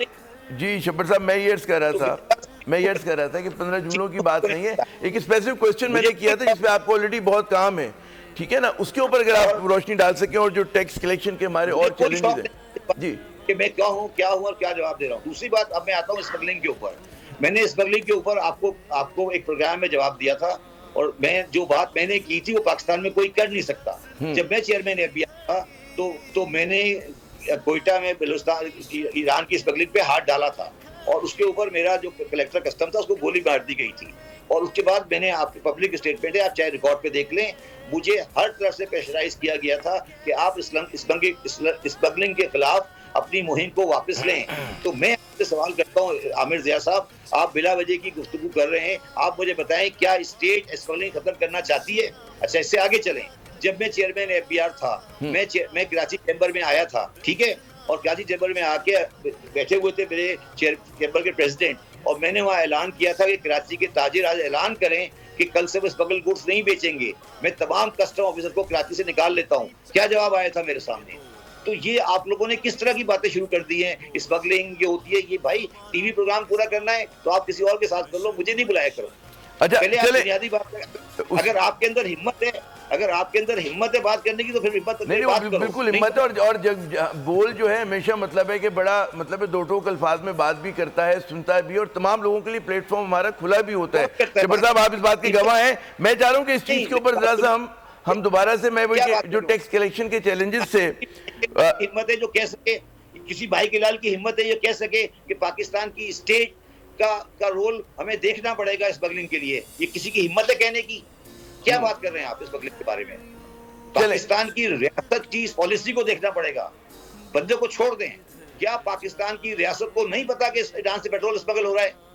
جی شبر صاحب میں یہ عرض کر رہا تھا کہ 15 جملوں کی بات نہیں ہے, ایک اسپیسیفک کوسچن میں نے کیا تھا جس پہ آپ کو آلریڈی بہت کام ہے, ٹھیک ہے نا, اس کے اوپر اگر آپ روشنی ڈال سکیں اور جو ٹیکس کلیکشن کے ہمارے اور چیلنجز ہیں. جی کہ میں کیا ہوں اور کیا جواب دے رہا ہوں. دوسری بات اب میں آتا ہوں اسمگلنگ کے اوپر. میں نے اسمگلنگ کے اوپر آپ کو ایک پروگرام میں جواب دیا تھا, اور جو بات میں نے کی تھی وہ پاکستان میں کوئی کر نہیں سکتا. جب میں چیئرمین ایف بی آئی تھا تو میں نے کوئٹہ میں بلوچستان ایران کی اسمگلنگ پہ ہاتھ ڈالا تھا, اور اس کے اوپر میرا جو کلیکٹر کسٹم تھا اس کو گولی مار دی گئی تھی. اور اس کے بعد میں نے آپ کی پبلک اسٹیٹمنٹ ہے, آپ چاہے ریکارڈ پہ دیکھ لیں, مجھے ہر طرف سے پریشرائز کیا گیا تھا کہ آپ اسمگلنگ کے خلاف اپنی مہم کو واپس لیں. تو میں آپ سے سوال کرتا ہوں عامر ضیاء صاحب, آپ بلا وجہ کی گفتگو کر رہے ہیں, آپ مجھے بتائیں کیا اسٹیٹ اسمگلنگ ختم کرنا چاہتی ہے؟ اچھا اس سے آگے چلیں. جب میں چیئرمین ایف بی آر تھا, میں کراچی چیمبر میں آیا تھا, ٹھیک ہے, اور کراچی چیمبر میں آ کے بیٹھے ہوئے تھے میرے چیمبر کے پریزیڈنٹ, اور میں نے وہاں اعلان کیا تھا کہ کراچی کے تاجر آج اعلان کریں کہ کل سے وہ اسمگل گوڈس نہیں بیچیں گے, میں تمام کسٹم آفیسر کو کراچی سے نکال لیتا ہوں. کیا جواب آیا تھا میرے سامنے؟ تو یہ آپ لوگوں نے کس طرح کی باتیں شروع کر دی ہیں. اسمگلنگ یہ ہوتی ہے, یہ بھائی ٹی وی پروگرام پورا کرنا ہے تو آپ کسی اور کے ساتھ کر لو, مجھے نہیں بلایا کرو. پہلے آپ بنیادی بات اگر آپ کے اندر ہمت ہے بات کرنے کی تو پھر ہمت بالکل ہمت ہے, اور بول جو ہے ہمیشہ مطلب ہے کہ بڑا مطلب ہے دو ٹوک الفاظ میں بات بھی کرتا ہے, سنتا بھی, اور تمام لوگوں کے لیے پلیٹ فارم ہمارا کھلا بھی ہوتا ہے. شبر صاحب آپ اس بات کے گواہ ہیں. میں چاہ رہا ہوں کہ اس چیز کے اوپر ذرا سا ہم دوبارہ سے میں جو ٹیکس کلیکشن کے چیلنجز سے ہمت ہے جو کہہ سکے, کسی بھائی کے لال کی ہمت ہے یہ کہہ سکے کہ پاکستان کی اسٹیٹ کا رول ہمیں دیکھنا پڑے گا اسمگلنگ کے لیے. یہ کسی کی ہمت ہے کہنے کی؟ کیا بات کر رہے ہیں آپ اسمگلنگ کے بارے میں؟ پاکستان کی ریاست کی اس پالیسی کو دیکھنا پڑے گا, بندے کو چھوڑ دیں. کیا پاکستان کی ریاست کو نہیں پتا کہ ایران سے پیٹرول اسمگل ہو رہا ہے؟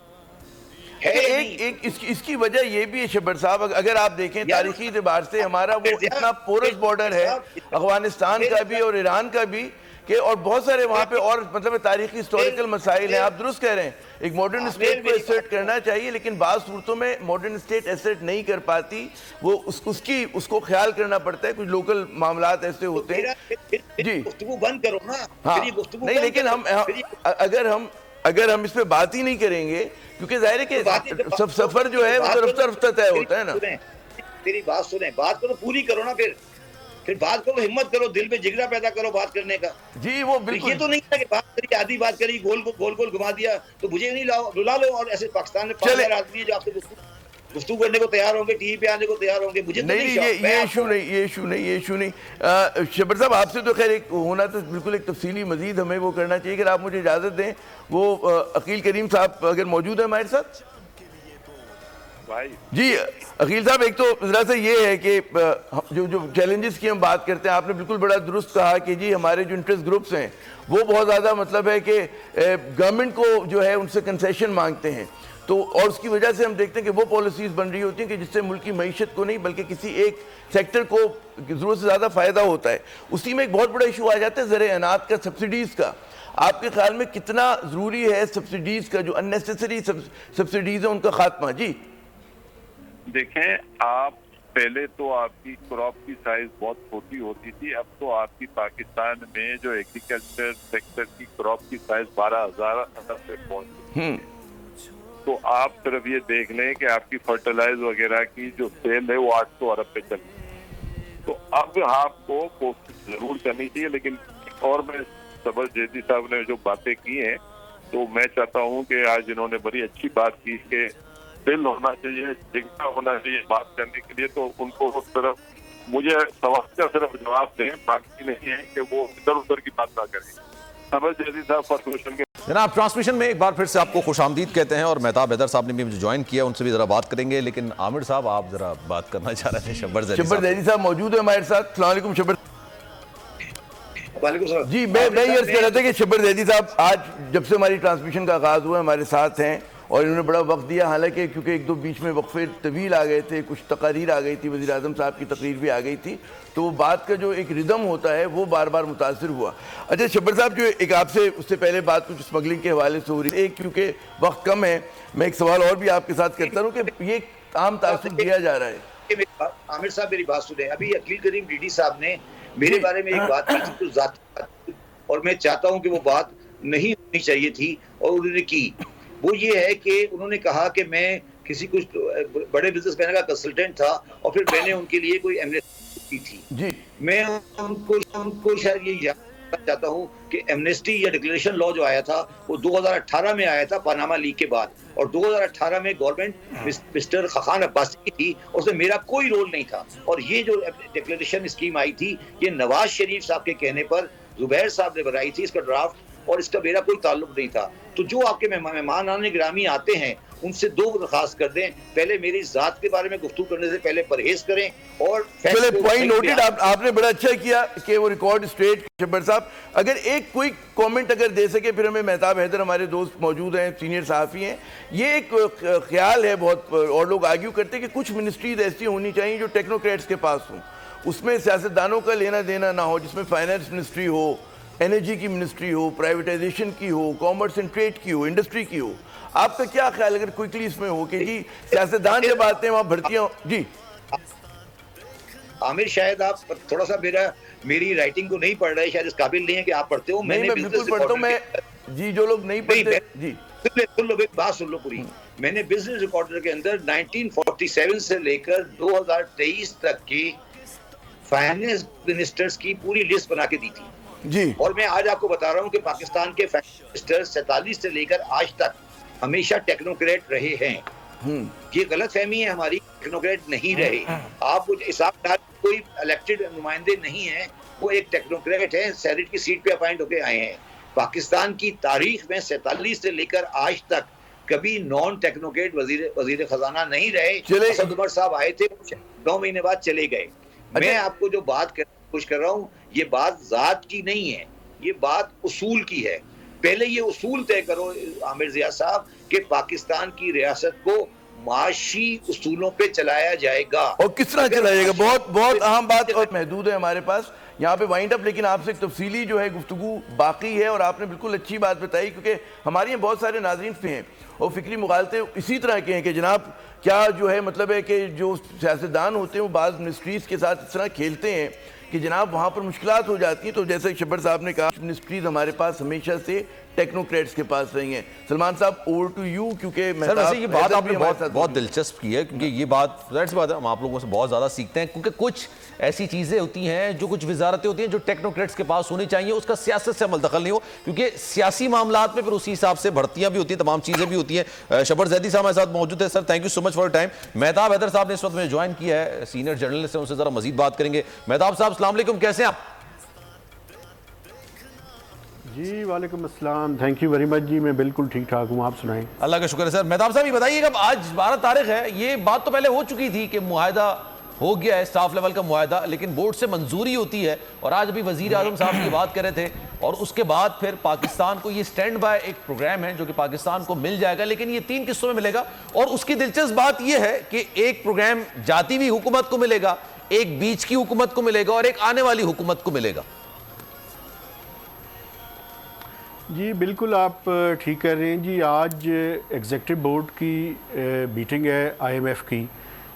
اس کی وجہ یہ بھی ہے شبر صاحب, اگر آپ دیکھیں تاریخی اعتبار سے ہمارا وہ اتنا پورس بارڈر ہے افغانستان کا بھی اور ایران کا بھی, کہ اور بہت سارے وہاں پہ اور مطلب تاریخی ہسٹوریکل مسائل ہیں. آپ درست کہہ رہے ہیں, ایک ماڈرن اسٹیٹ کو ایسرٹ کرنا چاہیے, لیکن بعض صورتوں میں ماڈرن اسٹیٹ ایسرٹ نہیں کر پاتی, وہ اس کو خیال کرنا پڑتا ہے. کچھ لوکل معاملات ایسے ہوتے ہیں. جی گفتگو بند کرو نا. ہاں نہیں, لیکن اگر ہم اس پہ بات ہی نہیں کریں گے, کیونکہ ظاہر ہے کہ سفر جو ہے وہ رفتہ رفتہ طے ہوتا ہے نا. میری بات سنیں, بات کرو پوری کرو نا, پھر بات کرو, ہمت کرو, دل میں جگرا پیدا کرو بات کرنے کا. جی وہ بالکل, یہ تو نہیں ہے کہ بات کری, آدھی بات کری, گول گھما دیا تو مجھے نہیں بلا لو. اور ایسے پاکستان میں 5,000 آدمی ہیں جو آپ سے گفتگو کرنے کو تیار ہوں گے, ٹی وی پہ آنے کو تیار ہوں گے. مجھے نہیں, یہ ایشو نہیں. شبر صاحب آپ سے تو خیر ایک ہونا تو بالکل ایک تفصیلی مزید ہمیں وہ کرنا چاہیے. اگر آپ مجھے اجازت دیں, وہ عقیل کریم صاحب اگر موجود ہیں ہمارے ساتھ. جی عقیل صاحب, ایک تو ذرا سا یہ ہے کہ جو چیلنجز کی ہم بات کرتے ہیں, آپ نے بالکل بڑا درست کہا کہ جی ہمارے جو انٹرسٹ گروپس ہیں وہ بہت زیادہ مطلب ہے کہ گورنمنٹ کو جو ہے ان سے کنسیشن مانگتے ہیں. تو اور اس کی وجہ سے ہم دیکھتے ہیں کہ وہ پالیسیز بن رہی ہوتی ہیں کہ جس سے ملک کی معیشت کو نہیں بلکہ کسی ایک سیکٹر کو ضرورت سے زیادہ فائدہ ہوتا ہے. اسی میں ایک بہت بڑا ایشو آ جاتا ہے زرعی اعنات کا, سبسڈیز کا. آپ کے خیال میں کتنا ضروری ہے سبسڈیز کا, جو اننیسیسری سبسڈیز ہیں ان کا خاتمہ؟ جی دیکھیں, آپ پہلے تو آپ کی کراپ کی سائز بہت چھوٹی ہوتی تھی، اب تو آپ کی پاکستان میں جو ایگریکلچر سیکٹر کی کراپ کی سائز 12,000 پہ پہنچ گئی ہے۔ تو آپ صرف یہ دیکھ لیں کہ آپ کی فرٹیلائز وغیرہ کی جو سیل ہے وہ 800 ارب پہ چل رہی ہے۔ تو اب آپ کو کوشش ضرور کرنی چاہیے، لیکن اور میں صبر جیدی صاحب نے جو باتیں کی ہیں تو میں چاہتا ہوں کہ آج انہوں نے بڑی اچھی بات کی کہ دل ہونا چاہیے، جگہ ہونا چاہیے بات کرنے کے لیے، تو ان کو صرف مجھے سوال کا صرف جواب دیں، باقی نہیں ہے کہ وہ ادھر ادھر کی بات نہ کریں۔ صبر جیدی صاحب فرسٹ کوشچن کے جناب ٹرانسمیشن میں ایک بار پھر سے آپ کو خوش آمدید کہتے ہیں، اور مہتاب حیدر صاحب نے بھی مجھے جوائن کیا، ان سے بھی ذرا بات کریں گے، لیکن عامر صاحب آپ ذرا بات کرنا چاہ رہے تھے شبر زیدی صاحب موجود ہیں ہمارے ساتھ۔ السلام علیکم شبر۔ وعلیکم السلام۔ جی میں یہ عرض کر رہا تھا کہ شبر زیدی صاحب آج جب سے ہماری ٹرانسمیشن کا آغاز ہوا ہمارے ساتھ ہیں، اور انہوں نے بڑا وقت دیا، حالانکہ کیونکہ ایک دو بیچ میں وقفے طویل آ گئے تھے، کچھ تقاریر آ گئی تھی، وزیر اعظم صاحب کی تقریر بھی آ گئی تھی، تو وہ بات کا جو ایک ردم ہوتا ہے وہ بار بار متاثر ہوا۔ اچھا شبر صاحب، جو ایک آپ سے اس سے پہلے بات کچھ اسمگلنگ کے حوالے سے ہو رہی ہے، کیونکہ وقت کم ہے، میں ایک سوال اور بھی آپ کے ساتھ کرتا ہوں کہ یہ عام تاثر دیا جا رہا ہے۔ عامر صاحب میری بات سنیں، ابھی عقیل کریم ڈی ڈی صاحب نے میرے بارے میں ایک بات کی تھی جو ذاتی بات تھی، اور میں چاہتا ہوں کہ وہ بات نہیں ہونی چاہیے تھی اور انہوں نے کی۔ وہ یہ ہے کہ انہوں نے کہا کہ میں کسی کچھ بڑے بزنس مین کا کنسلٹنٹ تھا اور پھر میں نے ان کے لیے کوئی ایمنسٹی کی تھی۔ جی میں ان کو شاید یہ جاننا چاہتا ہوں کہ ایمنسٹی یا ڈکلیریشن لا جو آیا تھا وہ 2018 میں آیا تھا پاناما لیک کے بعد، اور 2018 میں گورنمنٹ مسٹر خاقان عباسی کی تھی، اس میں میرا کوئی رول نہیں تھا، اور یہ جو ڈکلیریشن اسکیم آئی تھی یہ نواز شریف صاحب کے کہنے پر زبیر صاحب نے بنائی تھی اس کا ڈرافٹ، اور اس کا میرا کوئی تعلق نہیں تھا۔ تو جو آپ کے مہمان گرامی آتے ہیں ان سے دو درخواست کر دیں، پہلے میری ذات کے بارے میں گفتگو کرنے سے پہلے پرہیز کریں، اور چلے پوائنٹ نوٹڈ، آپ نے بڑا اچھا کیا کہ وہ ریکارڈ اسٹریٹ۔ شبر صاحب اگر ایک کوئی کومنٹ اگر دے سکے، پھر ہمیں مہتاب حیدر ہمارے دوست موجود ہیں، سینئر صحافی ہیں، یہ ایک خیال ہے بہت، اور لوگ آرگیو کرتے ہیں کہ کچھ منسٹریز ایسی ہونی چاہیے جو ٹیکنوکریٹس کے پاس ہوں، اس میں سیاستدانوں کا لینا دینا نہ ہو، جس میں فائنانس منسٹری ہو، انرجی کی منسٹری ہو، پرائیویٹائزیشن کی ہو، کامرس اینڈ ٹریڈ کی ہو، انڈسٹری کی ہو۔ آپ کا کیا خیال اگر کوئکلی اس میں ہو کہ جی سیاستدان جب آتے ہیں وہاں بھرتیاں؟ جی عامر شاید آپ تھوڑا سا میری رائٹنگ کو نہیں پڑھ رہے، شاید اس قابل نہیں ہے کہ آپ پڑھتے ہو۔ میں بالکل پڑھتا ہوں، میں جی جو لوگ نہیں پڑھتے جی سن لو بات سن لو پوری۔ میں نے بزنس ریکارڈر کے اندر 1947 سے لے کر 2023 تک کی فائنانس منسٹرز کی پوری لسٹ بنا کے دی تھی جی، اور میں آج آپ کو بتا رہا ہوں کہ پاکستان کے فائنانس منسٹر 47 سے لے کر آج تک ہمیشہ ٹیکنوکریٹ رہے ہیں۔ یہ غلط فہمی ہے ہماری، ٹیکنوکریٹ نہیں رہے۔ آپ حساب ڈال کوئی الیکٹڈ نمائندے نہیں ہیں، وہ ایک ٹیکنوکریٹ ہیں، سینیٹ کی سیٹ پہ اپائنٹ ہو کے آئے ہیں۔ پاکستان کی تاریخ میں 47 سے لے کر آج تک کبھی نان ٹیکنوکریٹ وزیر خزانہ نہیں رہے۔ اسد عمر صاحب آئے تھے، 9 مہینے بعد چلے گئے۔ میں آپ کو جو بات کوشش کر رہا ہوں، یہ بات ذات کی نہیں ہے، یہ بات اصول کی ہے۔ پہلے یہ اصول طے کرو عامر ضیاء صاحب کہ پاکستان کی ریاست کو معاشی اصولوں پہ چلایا جائے گا، اور کس طرح چلا جائے گا، بہت اہم بات، اور محدود ہے ہمارے پاس یہاں پہ وائنڈ اپ، لیکن آپ سے ایک تفصیلی جو ہے گفتگو باقی ہے، اور آپ نے بالکل اچھی بات بتائی، کیونکہ ہمارے یہاں بہت سارے ناظرین پہ ہیں اور فکری مغالطے اسی طرح کے ہیں کہ جناب کیا جو ہے مطلب ہے کہ جو سیاستدان ہوتے ہیں وہ بعض منسٹریز کے ساتھ اس طرح کھیلتے ہیں کہ جناب وہاں پر مشکلات ہو جاتی ہیں۔ تو جیسے شبر صاحب نے کہا منسٹریز ہمارے پاس ہمیشہ سے ٹیکنوکریٹس کے پاس رہی ہیں۔ سلمان صاحب اوور ٹو یو، کیونکہ سر ویسے یہ بات آپ نے بہت دلچسپ کی ہے، کیونکہ یہ بات ظاہر سی بات ہے ہم آپ لوگوں سے بہت زیادہ سیکھتے ہیں، کیونکہ کچھ ایسی چیزیں ہوتی ہیں جو کچھ وزارتیں ہوتی ہیں جو ٹیکنوکریٹس کے پاس ہونی چاہیے، اس کا سیاست سے عمل دخل نہیں ہو، کیونکہ سیاسی معاملات میں پھر اسی حساب سے بھرتیاں بھی ہوتی ہیں، تمام چیزیں بھی ہوتی ہیں۔ شبر زیدی صاحب ہمارے ساتھ موجود ہے، sir thank you so much for your time. Mehtab Haider sahab نے اس وقت میں جوائن کیا ہے، سینئر جرنلسٹ ہیں، ان سے ذرا مزید بات کریں گے۔ مہتاب صاحب السلام علیکم، کیسے ہیں آپ؟ جی وعلیکم السلام، تھینک یو ویری مچ جی، میں بالکل ٹھیک ٹھاک ہوں، آپ سنائیں۔ اللہ کا شکر ہے سر۔ مہتاب صاحب یہ بتائیے کہ آج 12 تاریخ ہے، یہ بات تو پہلے ہو چکی تھی کہ معاہدہ ہو گیا ہے، اسٹاف لیول کا معاہدہ، لیکن بورڈ سے منظوری ہوتی ہے، اور آج ابھی وزیر اعظم صاحب کی بات کر رہے تھے، اور اس کے بعد پھر پاکستان کو یہ سٹینڈ بائی ایک پروگرام ہے جو کہ پاکستان کو مل جائے گا، لیکن یہ 3 قسطوں میں ملے گا، اور اس کی دلچسپ بات یہ ہے کہ ایک پروگرام جاتی ہوئی حکومت کو ملے گا، ایک بیچ کی حکومت کو ملے گا، اور ایک آنے والی حکومت کو ملے گا۔ جی بالکل آپ ٹھیک کہہ رہے ہیں جی، آج ایگزیکٹو بورڈ کی میٹنگ ہے آئی ایم ایف کی،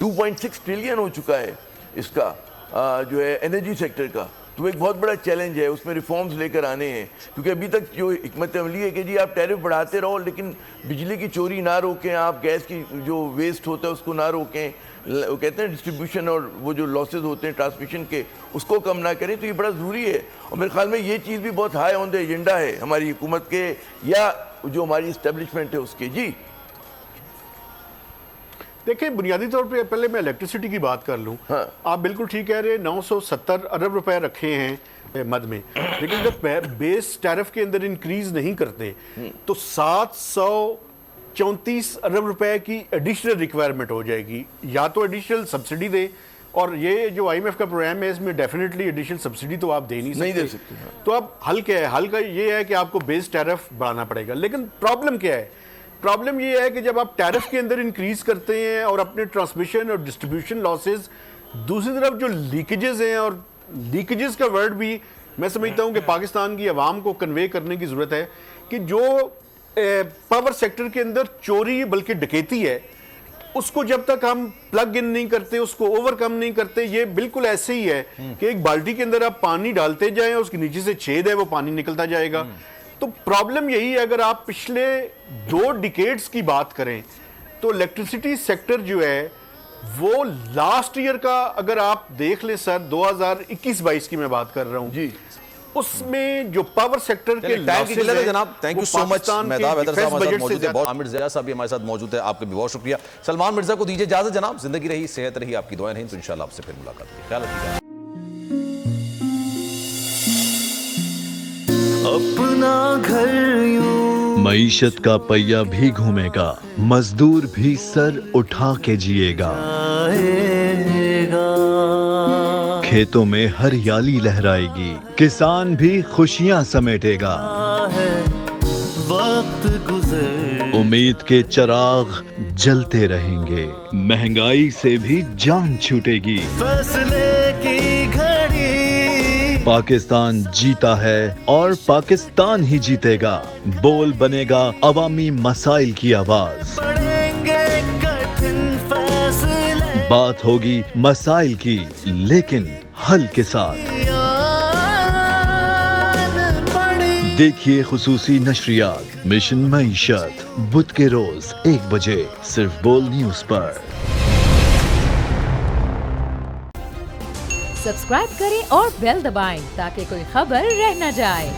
2.6 ٹریلین ہو چکا ہے اس کا جو ہے انرجی سیکٹر کا. تو ایک بہت بڑا چیلنج ہے, اس میں ریفارمز لے کر آنے ہیں, کیونکہ ابھی تک جو حکمت عملی ہے کہ جی آپ ٹیرف بڑھاتے رہو لیکن بجلی کی چوری نہ روکیں, آپ گیس کی جو ویسٹ ہوتا ہے اس کو نہ روکیں, وہ کہتے ہیں ڈسٹریبیوشن اور وہ جو لاسز ہوتے ہیں ٹرانسمیشن کے اس کو کم نہ کریں. تو یہ بڑا ضروری ہے, اور میرے خیال میں یہ چیز بھی بہت ہائی آن دا ایجنڈا ہے ہماری حکومت کے یا جو ہماری اسٹیبلشمنٹ ہے اس کے. جی دیکھیں, بنیادی طور پہ پہلے میں الیکٹریسٹی کی بات کر لوں. آپ بالکل ٹھیک کہہ رہے ہیں, 970 ارب روپے رکھے ہیں مد میں, لیکن جب بیس ٹیرف کے اندر انکریز نہیں کرتے تو 734 ارب روپے کی ایڈیشنل ریکوائرمنٹ ہو جائے گی. یا تو ایڈیشنل سبسڈی دے, اور یہ جو آئی ایم ایف کا پروگرام ہے اس میں ڈیفینیٹلی ایڈیشنل سبسڈی تو آپ دے نہیں دے سکتے. تو اب حل کیا ہے؟ حل کا یہ ہے کہ آپ کو بیس ٹیرف بڑھانا پڑے گا. لیکن پرابلم کیا ہے؟ پرابلم یہ ہے کہ جب آپ ٹیرف کے اندر انکریز کرتے ہیں اور اپنے ٹرانسمیشن اور ڈسٹریبیوشن لاسز, دوسری طرف جو لیکیجز ہیں, اور لیکیجز کا ورڈ بھی میں سمجھتا ہوں کہ پاکستان کی عوام کو کنوے کرنے کی ضرورت ہے کہ جو پاور سیکٹر کے اندر چوری بلکہ ڈکیتی ہے, اس کو جب تک ہم پلگ ان نہیں کرتے, اس کو اوور کم نہیں کرتے, یہ بالکل ایسے ہی ہے کہ ایک بالٹی کے اندر آپ پانی ڈالتے جائیں, اس کے نیچے سے چھید ہے, وہ پانی نکلتا جائے گا. تو پرابلم یہی ہے, اگر آپ پچھلے 2 ڈیکیڈز کی بات کریں تو الیکٹریسٹی سیکٹر جو ہے وہ لاسٹ ایئر کا اگر آپ دیکھ لیں سر, 2021-22 کی میں بات کر رہا ہوں جی, اس میں جو پاور سیکٹر کے لاسز ہیں جناب. تھینک یو سو مچ. مہتاب حیدر صاحب ہمارے ساتھ موجود ہیں, عامر ضیاء صاحب بھی ہمارے ساتھ موجود ہیں, آپ کا بھی بہت شکریہ. سلمان مرزا کو دیجیے اجازت جناب. زندگی رہی, صحت رہی, آپ کی دعائیں رہیں, تو انشاءاللہ آپ سے پھر ملاقات ہوگی. خیال رکھیے. اپنا گھر یوں معیشت کا پہیہ بھی گھومے گا, مزدور بھی سر اٹھا کے جیے گا, کھیتوں میں ہریالی لہرائے گی, کسان بھی خوشیاں سمیٹے گا, وقت گزر امید کے چراغ جلتے رہیں گے, مہنگائی سے بھی جان چھوٹے گی, فیصلے کی گھڑی پاکستان جیتا ہے اور پاکستان ہی جیتے گا. بول بنے گا عوامی مسائل کی آواز, بات ہوگی مسائل کی لیکن حل کے ساتھ. دیکھیے خصوصی نشریات مشن معیشت بدھ کے روز 1 بجے صرف بول نیوز پر. سبسکرائب کریں اور بیل دبائیں تاکہ کوئی خبر رہ نہ جائے.